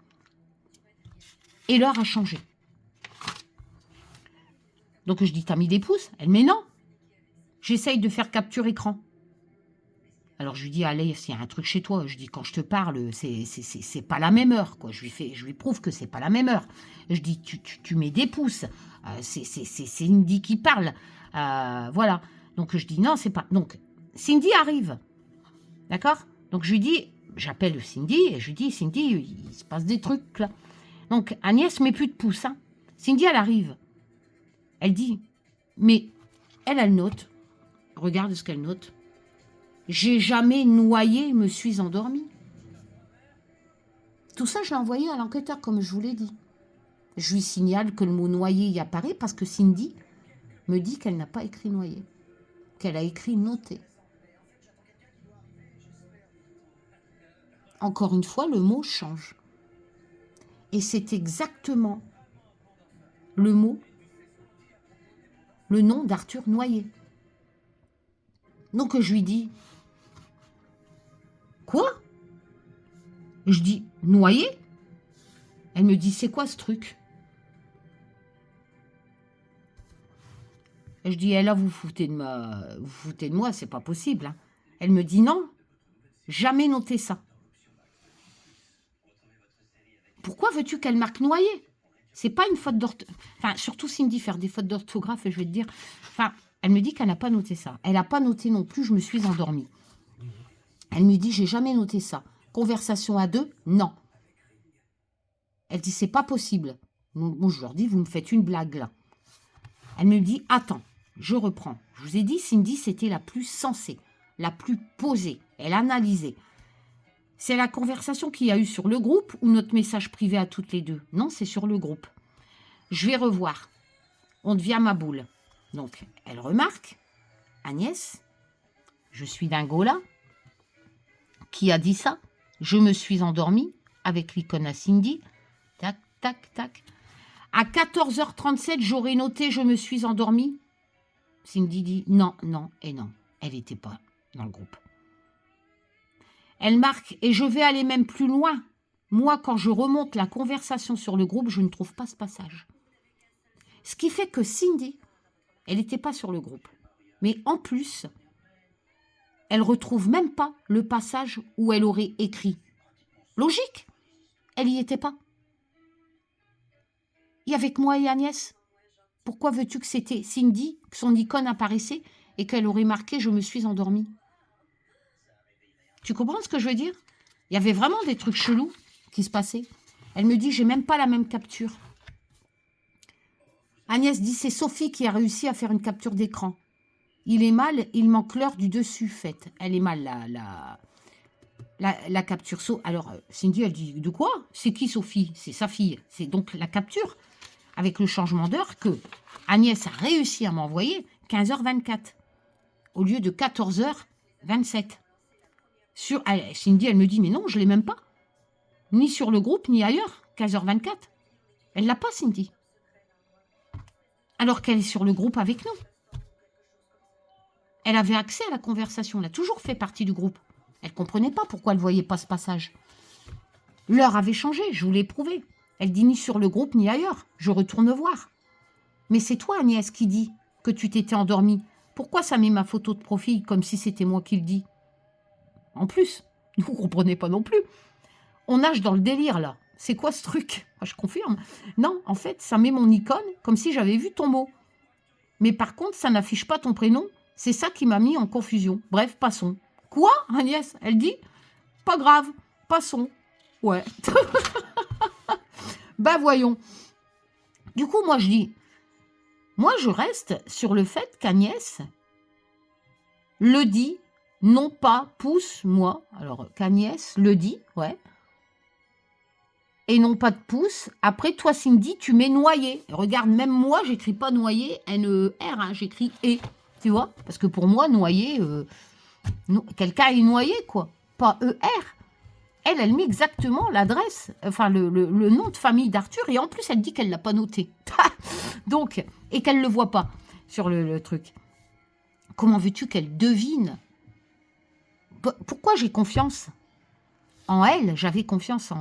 Et l'heure a changé. Donc je dis, t'as mis des pouces? Elle met non. J'essaye de faire capture écran. Alors je lui dis, allez, s'il y a un truc chez toi, je dis, quand je te parle, c'est pas la même heure, quoi. Je lui prouve que c'est pas la même heure. Je dis, tu mets des pouces, c'est Cindy qui parle, voilà. Donc je dis, non, c'est pas. Donc Cindy arrive, d'accord? Donc je lui dis, j'appelle Cindy et je lui dis, Cindy, il se passe des trucs là. Donc Agnès met plus de pouces, hein. Cindy, elle arrive. Elle dit, mais elle note. Regarde ce qu'elle note. J'ai jamais noyé, me suis endormie. Tout ça, je l'ai envoyé à l'enquêteur, comme je vous l'ai dit. Je lui signale que le mot noyé y apparaît parce que Cindy me dit qu'elle n'a pas écrit noyé, qu'elle a écrit noté. Encore une fois, le mot change. Et c'est exactement le mot, le nom d'Arthur Noyer. Donc je lui dis, quoi? Je dis, Noyer? Elle me dit, c'est quoi ce truc? Et je dis, là, vous vous foutez de moi, c'est pas possible. Hein. Elle me dit, non, jamais noté ça. Pourquoi veux-tu qu'elle marque noyé? C'est pas une faute d'orthographe. Enfin, surtout Cindy, faire des fautes d'orthographe, je vais te dire. Enfin, elle me dit qu'elle n'a pas noté ça. Elle n'a pas noté non plus, je me suis endormie. Elle me dit, j'ai jamais noté ça. Conversation à deux, non. Elle dit, c'est pas possible. Bon, je leur dis, vous me faites une blague là. Elle me dit, attends, je reprends. Je vous ai dit, Cindy, c'était la plus sensée, la plus posée. Elle analysait. C'est la conversation qu'il y a eu sur le groupe ou notre message privé à toutes les deux? Non, c'est sur le groupe. Je vais revoir. On devient ma boule. Donc, elle remarque, Agnès, je suis d'Angola. Qui a dit ça? Je me suis endormie avec l'icône à Cindy. Tac, tac, tac. À 14h37, j'aurais noté je me suis endormie. Cindy dit non, non et non. Elle n'était pas dans le groupe. Elle marque, et je vais aller même plus loin. Moi, quand je remonte la conversation sur le groupe, je ne trouve pas ce passage. Ce qui fait que Cindy, elle n'était pas sur le groupe. Mais en plus, elle retrouve même pas le passage où elle aurait écrit. Logique, elle n'y était pas. Il y avait que moi et Agnès. Pourquoi veux-tu que c'était Cindy, que son icône apparaissait et qu'elle aurait marqué « Je me suis endormie ». Tu comprends ce que je veux dire? Il y avait vraiment des trucs chelous qui se passaient. Elle me dit « J'ai même pas la même capture ». Agnès dit « C'est Sophie qui a réussi à faire une capture d'écran. Il est mal, il manque l'heure du dessus faite. » Elle est mal, la capture. Alors, Cindy, elle dit « De quoi? C'est qui Sophie? C'est sa fille. » C'est donc la capture avec le changement d'heure que Agnès a réussi à m'envoyer 15h24 au lieu de 14h27. Cindy, elle me dit, mais non, je ne l'ai même pas. Ni sur le groupe, ni ailleurs, 15h24. Elle ne l'a pas, Cindy. Alors qu'elle est sur le groupe avec nous. Elle avait accès à la conversation, elle a toujours fait partie du groupe. Elle ne comprenait pas pourquoi elle ne voyait pas ce passage. L'heure avait changé, je vous l'ai prouvé. Elle dit ni sur le groupe, ni ailleurs. Je retourne voir. Mais c'est toi, Agnès, qui dis que tu t'étais endormie. Pourquoi ça met ma photo de profil comme si c'était moi qui le dis? En plus, vous ne comprenez pas non plus. On nage dans le délire, là. C'est quoi ce truc? Je confirme. Non, en fait, ça met mon icône comme si j'avais vu ton mot. Mais par contre, ça n'affiche pas ton prénom. C'est ça qui m'a mis en confusion. Bref, passons. Quoi, Agnès? Elle dit, pas grave, passons. Ouais. Ben voyons. Du coup, moi je dis, moi je reste sur le fait qu'Agnès le dit, non pas pouce, moi. Alors qu'Agnès le dit, ouais. Et non pas de pouce. Après, toi, Cindy, tu mets noyé. Regarde, même moi, j'écris pas noyé, N-E-R, hein, j'écris E. Tu vois? Parce que pour moi, noyé, quelqu'un est noyé, quoi. Pas E-R. Elle met exactement l'adresse, enfin le nom de famille d'Arthur, et en plus elle dit qu'elle ne l'a pas noté. Donc, et qu'elle ne le voit pas sur le truc. Comment veux-tu qu'elle devine? Pourquoi j'ai confiance en elle? J'avais confiance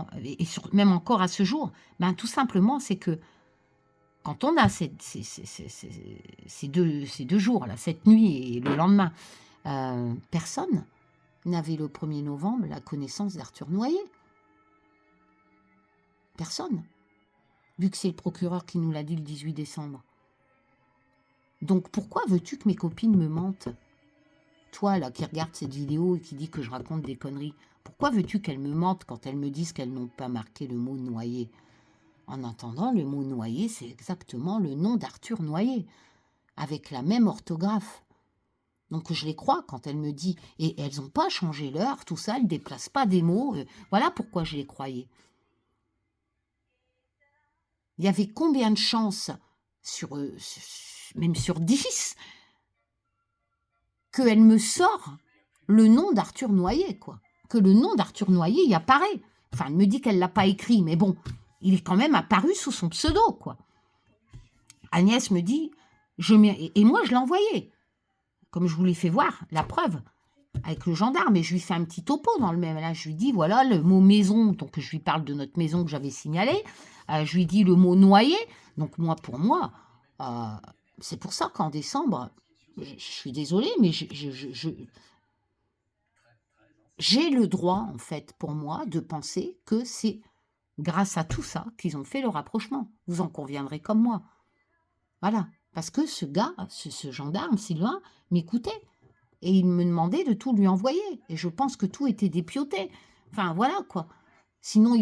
même encore à ce jour. Ben, tout simplement, c'est que quand on a ces deux jours, là, cette nuit et le lendemain, personne n'avait le 1er novembre la connaissance d'Arthur Noyer. Personne. Vu que c'est le procureur qui nous l'a dit le 18 décembre. Donc pourquoi veux-tu que mes copines me mentent? Toi, là, qui regarde cette vidéo et qui dit que je raconte des conneries, pourquoi veux-tu qu'elles me mentent quand elles me disent qu'elles n'ont pas marqué le mot Noyer? En attendant, le mot Noyer, c'est exactement le nom d'Arthur Noyer, avec la même orthographe. Donc je les crois quand elles me disent, et elles n'ont pas changé l'heure, tout ça, elles ne déplacent pas des mots, voilà pourquoi je les croyais. Il y avait combien de chances, même sur 10, qu'elle me sort le nom d'Arthur Noyer, quoi. Que le nom d'Arthur Noyer y apparaît. Enfin, elle me dit qu'elle ne l'a pas écrit, mais bon, il est quand même apparu sous son pseudo, quoi. Agnès me dit, et moi je l'ai envoyé. Comme je vous l'ai fait voir, la preuve, avec le gendarme, et je lui fais un petit topo dans le même. Là, je lui dis, voilà, le mot maison, donc je lui parle de notre maison que j'avais signalée. Je lui dis le mot noyer. Donc moi, pour moi, c'est pour ça qu'en décembre, je suis désolée, mais j'ai le droit, en fait, pour moi, de penser que c'est grâce à tout ça, qu'ils ont fait le rapprochement. Vous en conviendrez comme moi. Voilà. Parce que ce gars, ce gendarme, Sylvain, m'écoutait. Et il me demandait de tout lui envoyer. Et je pense que tout était dépioté. Enfin, voilà, quoi. Sinon,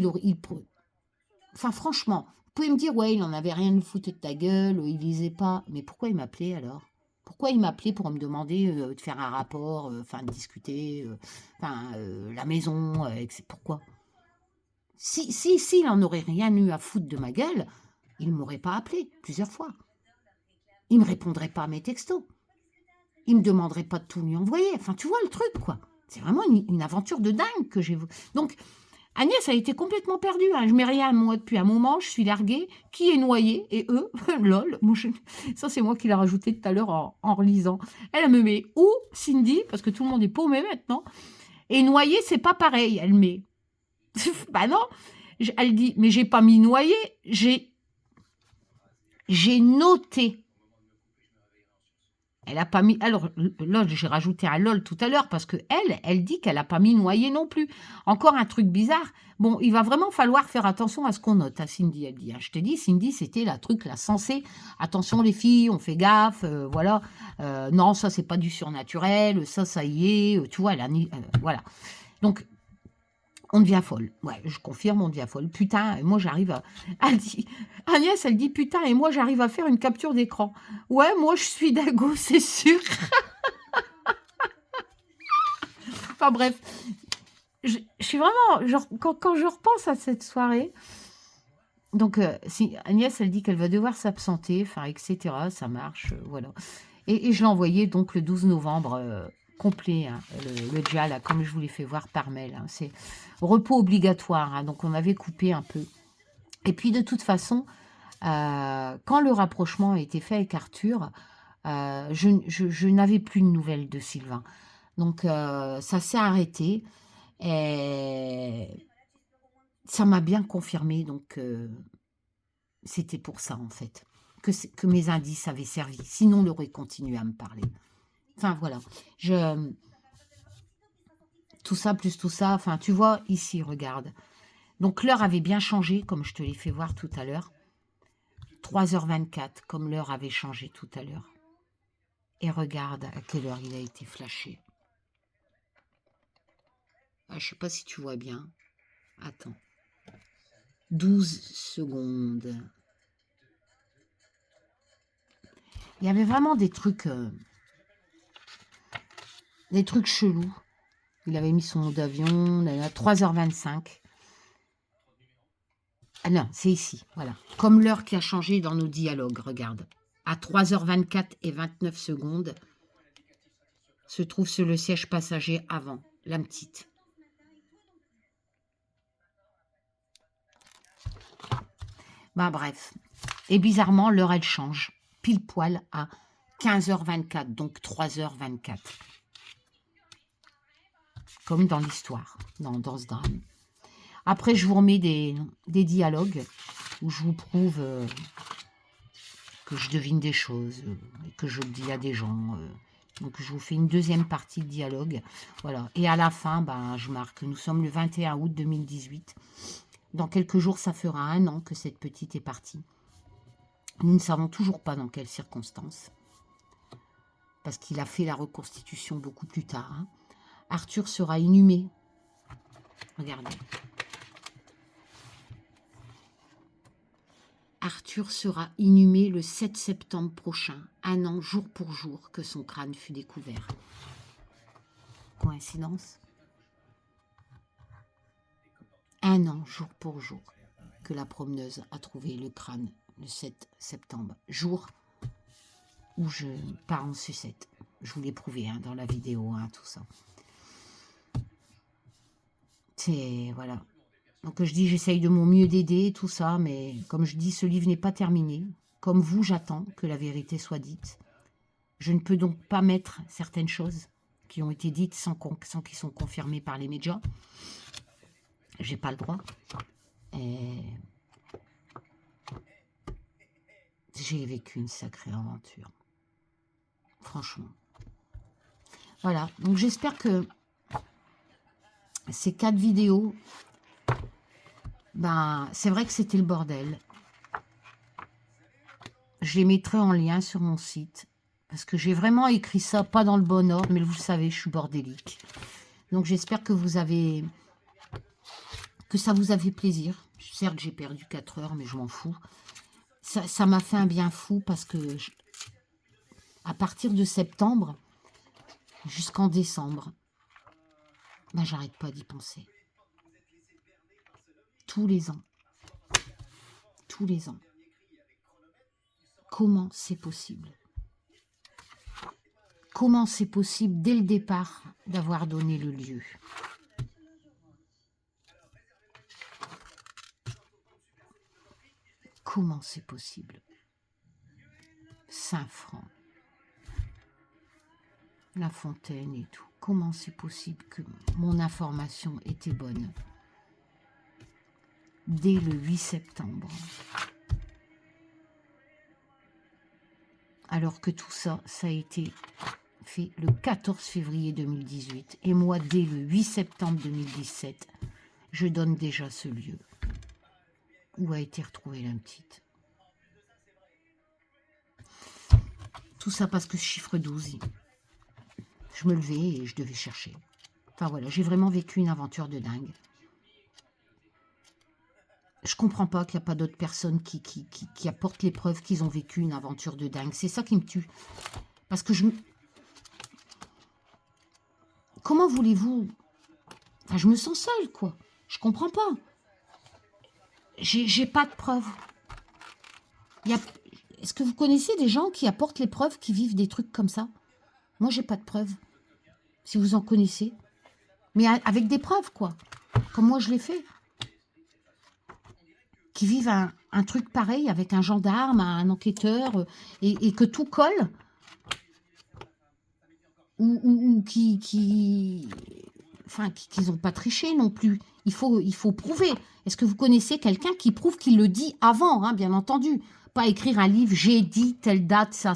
enfin, franchement, vous pouvez me dire, ouais, il n'en avait rien à foutre de ta gueule, il lisait pas. Mais pourquoi il m'appelait alors? Pourquoi il m'appelait pour me demander de faire un rapport, enfin, de discuter, la maison, pourquoi? S'il en aurait rien eu à foutre de ma gueule, il ne m'aurait pas appelé plusieurs fois. Il ne me répondrait pas à mes textos. Il ne me demanderait pas de tout lui envoyer. Enfin, tu vois le truc, quoi. C'est vraiment une aventure de dingue que j'ai... Donc, Agnès a été complètement perdue. Hein. Je mets rien à moi depuis un moment, je suis larguée. Qui est noyé? Et eux, lol. Ça, c'est moi qui l'ai rajouté tout à l'heure en relisant. Elle me met où Cindy, parce que tout le monde est paumé maintenant. Et noyé, c'est pas pareil, elle met. Bah non. Elle dit, mais j'ai pas mis noyé, j'ai noté. Elle a pas mis... Alors, là, j'ai rajouté un lol tout à l'heure parce que elle dit qu'elle n'a pas mis noyé non plus. Encore un truc bizarre. Bon, il va vraiment falloir faire attention à ce qu'on note, à Cindy, elle dit. Je te dis, Cindy, c'était la truc, la sensée. Attention les filles, on fait gaffe, voilà. Non, ça, c'est pas du surnaturel, ça y est, tu vois, voilà. Donc, on devient folle. Ouais, je confirme, on devient folle. Putain, moi j'arrive à... Agnès, elle dit, putain, et moi j'arrive à faire une capture d'écran. Ouais, moi je suis dingo, c'est sûr. Enfin bref, je suis vraiment... Genre, quand je repense à cette soirée... Donc, si Agnès, elle dit qu'elle va devoir s'absenter, enfin, etc. Ça marche, voilà. Et je l'ai envoyé donc le 12 novembre... complet, hein, le dia, là, comme je vous l'ai fait voir par mail. Hein, c'est repos obligatoire, hein, donc on avait coupé un peu. Et puis de toute façon, quand le rapprochement a été fait avec Arthur, je n'avais plus de nouvelles de Sylvain. Donc ça s'est arrêté. Et ça m'a bien confirmé, donc c'était pour ça en fait, que mes indices avaient servi. Sinon, il aurait continué à me parler. Enfin voilà, tout ça plus tout ça, enfin tu vois ici, regarde. Donc l'heure avait bien changé, comme je te l'ai fait voir tout à l'heure. 3h24, comme l'heure avait changé tout à l'heure. Et regarde à quelle heure il a été flashé. Ah, je ne sais pas si tu vois bien. Attends. 12 secondes. Il y avait vraiment des trucs chelous. Il avait mis son mode d'avion, 3h25. Ah non, c'est ici, voilà. Comme l'heure qui a changé dans nos dialogues, regarde. À 3h24 et 29 secondes, se trouve sur le siège passager avant, la petite. Bah bref. Et bizarrement, l'heure, elle change. Pile poil à 15h24, donc 3h24. Comme dans l'histoire, dans ce drame. Après, je vous remets des dialogues où je vous prouve que je devine des choses, que je le dis à des gens. Donc, je vous fais une deuxième partie de dialogue. Voilà. Et à la fin, ben, je marque, nous sommes le 21 août 2018. Dans quelques jours, ça fera 1 an que cette petite est partie. Nous ne savons toujours pas dans quelles circonstances. Parce qu'il a fait la reconstitution beaucoup plus tard. Hein. Arthur sera inhumé. Regardez. Arthur sera inhumé le 7 septembre prochain, 1 an jour pour jour que son crâne fut découvert. Coïncidence? 1 an jour pour jour que la promeneuse a trouvé le crâne le 7 septembre, jour où je pars en sucette. Je vous l'ai prouvé hein, dans la vidéo, hein, tout ça. C'est, voilà. Donc je dis, j'essaye de mon mieux d'aider, tout ça, mais comme je dis, ce livre n'est pas terminé. Comme vous, j'attends que la vérité soit dite. Je ne peux donc pas mettre certaines choses qui ont été dites sans qu'ils sont confirmés par les médias. J'ai pas le droit. Et j'ai vécu une sacrée aventure. Franchement. Voilà. Donc j'espère que ces 4 vidéos Ben, c'est vrai que c'était le bordel. Je les mettrai en lien sur mon site. Parce que j'ai vraiment écrit ça, pas dans le bon ordre, mais vous le savez, je suis bordélique. Donc j'espère que ça vous a fait plaisir. Certes, j'ai perdu 4 heures, mais je m'en fous. Ça m'a fait un bien fou parce que à partir de septembre jusqu'en décembre, ben, j'arrête pas d'y penser. Tous les ans. Tous les ans. Comment c'est possible? Comment c'est possible dès le départ d'avoir donné le lieu? Comment c'est possible? Saint-Franc, La Fontaine et tout. Comment c'est possible que mon information était bonne? Dès le 8 septembre. Alors que tout ça, ça a été fait le 14 février 2018. Et moi, dès le 8 septembre 2017, je donne déjà ce lieu. Où a été retrouvée la petite? Tout ça parce que ce chiffre 12, je me levais et je devais chercher. Enfin voilà, j'ai vraiment vécu une aventure de dingue. Je comprends pas qu'il n'y a pas d'autres personnes qui apportent les preuves qu'ils ont vécu une aventure de dingue. C'est ça qui me tue. Parce que comment voulez-vous... Enfin, je me sens seule, quoi. Je comprends pas. J'ai pas de preuves. Est-ce que vous connaissez des gens qui apportent les preuves, qui vivent des trucs comme ça? Moi, j'ai pas de preuves. Si vous en connaissez. Mais avec des preuves, quoi. Comme moi, je l'ai fait. Qui vivent un truc pareil avec un gendarme, un enquêteur, et que tout colle. Ou enfin, qu'ils n'ont pas triché non plus. Il faut prouver. Est-ce que vous connaissez quelqu'un qui prouve qu'il le dit avant, hein, bien entendu? Pas écrire un livre, j'ai dit telle date, ça,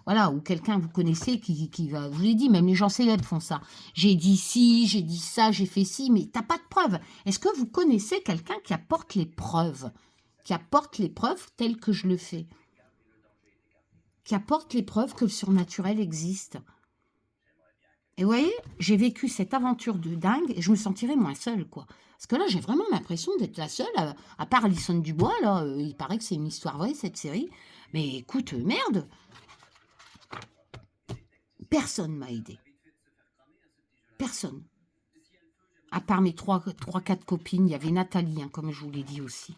voilà, ou quelqu'un vous connaissez qui va, je vous l'ai dit, même les gens célèbres font ça. J'ai dit ci, j'ai dit ça, j'ai fait ci, mais t'as pas de preuves. Est-ce que vous connaissez quelqu'un qui apporte les preuves? Qui apporte les preuves telles que je le fais? Qui apporte les preuves que le surnaturel existe? Et vous voyez, j'ai vécu cette aventure de dingue et je me sentirais moins seule, quoi. Parce que là, j'ai vraiment l'impression d'être la seule, à part Alison Dubois, là, il paraît que c'est une histoire vraie, cette série. Mais écoute, merde, personne m'a aidé. Personne. À part mes 3-4 copines, il y avait Nathalie, hein, comme je vous l'ai dit aussi,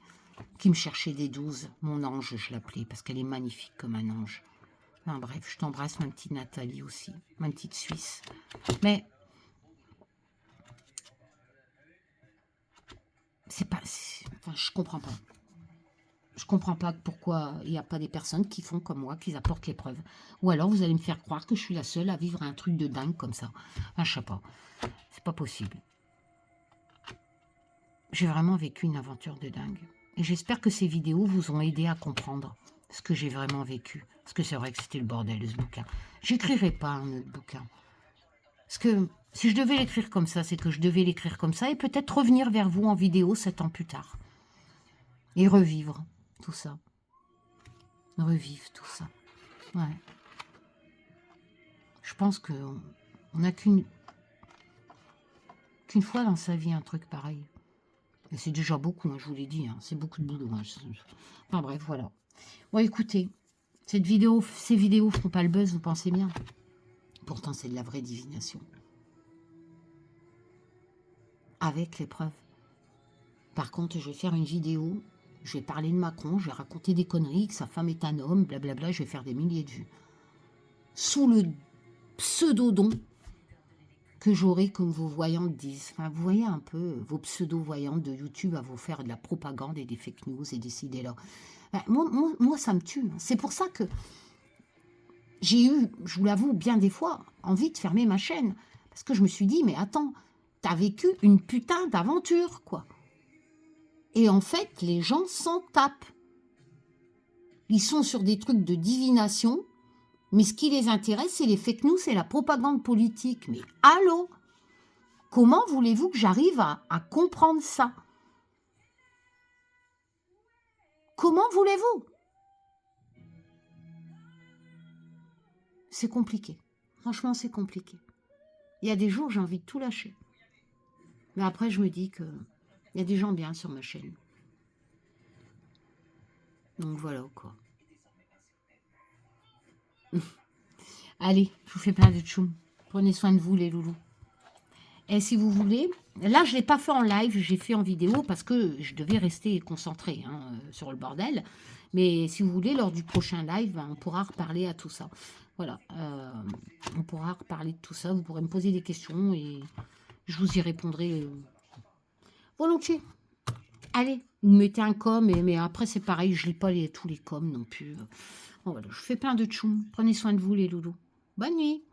qui me cherchait des 12. Mon ange, je l'appelais, parce qu'elle est magnifique comme un ange. Enfin, bref, je t'embrasse, ma petite Nathalie aussi, ma petite Suisse. Mais c'est pas... Enfin, je comprends pas. Je comprends pas pourquoi il n'y a pas des personnes qui font comme moi, qui apportent les preuves. Ou alors vous allez me faire croire que je suis la seule à vivre un truc de dingue comme ça. Enfin, je sais pas. C'est pas possible. J'ai vraiment vécu une aventure de dingue. Et j'espère que ces vidéos vous ont aidé à comprendre ce que j'ai vraiment vécu. Parce que c'est vrai que c'était le bordel, ce bouquin. J'écrirai pas un autre bouquin. Parce que si je devais l'écrire comme ça, c'est que je devais l'écrire comme ça et peut-être revenir vers vous en vidéo 7 ans plus tard. Et revivre tout ça. Revivre tout ça. Ouais. Je pense qu'on n'a qu'une fois dans sa vie un truc pareil. Et c'est déjà beaucoup, hein, je vous l'ai dit. Hein, c'est beaucoup de boulot. Hein. Enfin bref, voilà. Bon, écoutez, ces vidéos font pas le buzz, vous pensez bien. Pourtant, c'est de la vraie divination. Avec les preuves. Par contre, je vais faire une vidéo, je vais parler de Macron, je vais raconter des conneries, que sa femme est un homme, blablabla, je vais faire des milliers de vues. Sous le pseudo-don que j'aurai, comme vos voyantes disent. Enfin, vous voyez un peu vos pseudo-voyantes de YouTube à vous faire de la propagande et des fake news et des idées-là. Moi, ça me tue. C'est pour ça que j'ai eu, je vous l'avoue, bien des fois, envie de fermer ma chaîne. Parce que je me suis dit, mais attends, t'as vécu une putain d'aventure, quoi. Et en fait, les gens s'en tapent. Ils sont sur des trucs de divination, mais ce qui les intéresse, c'est les fake news, c'est la propagande politique. Mais allô? Comment voulez-vous que j'arrive à comprendre ça? Comment voulez-vous? C'est compliqué. Franchement, c'est compliqué. Il y a des jours, j'ai envie de tout lâcher. Mais après, je me dis que il y a des gens bien sur ma chaîne. Donc voilà, quoi. Allez, je vous fais plein de tchoum. Prenez soin de vous, les loulous. Et si vous voulez, là, je ne l'ai pas fait en live, j'ai fait en vidéo parce que je devais rester concentrée sur le bordel. Mais si vous voulez, lors du prochain live, on pourra reparler à tout ça. Voilà, on pourra reparler de tout ça. Vous pourrez me poser des questions et je vous y répondrai volontiers. Allez, vous mettez un com, mais après, c'est pareil, je ne lis pas tous les coms non plus. Bon, voilà, je fais plein de tchoum. Prenez soin de vous, les loulous. Bonne nuit.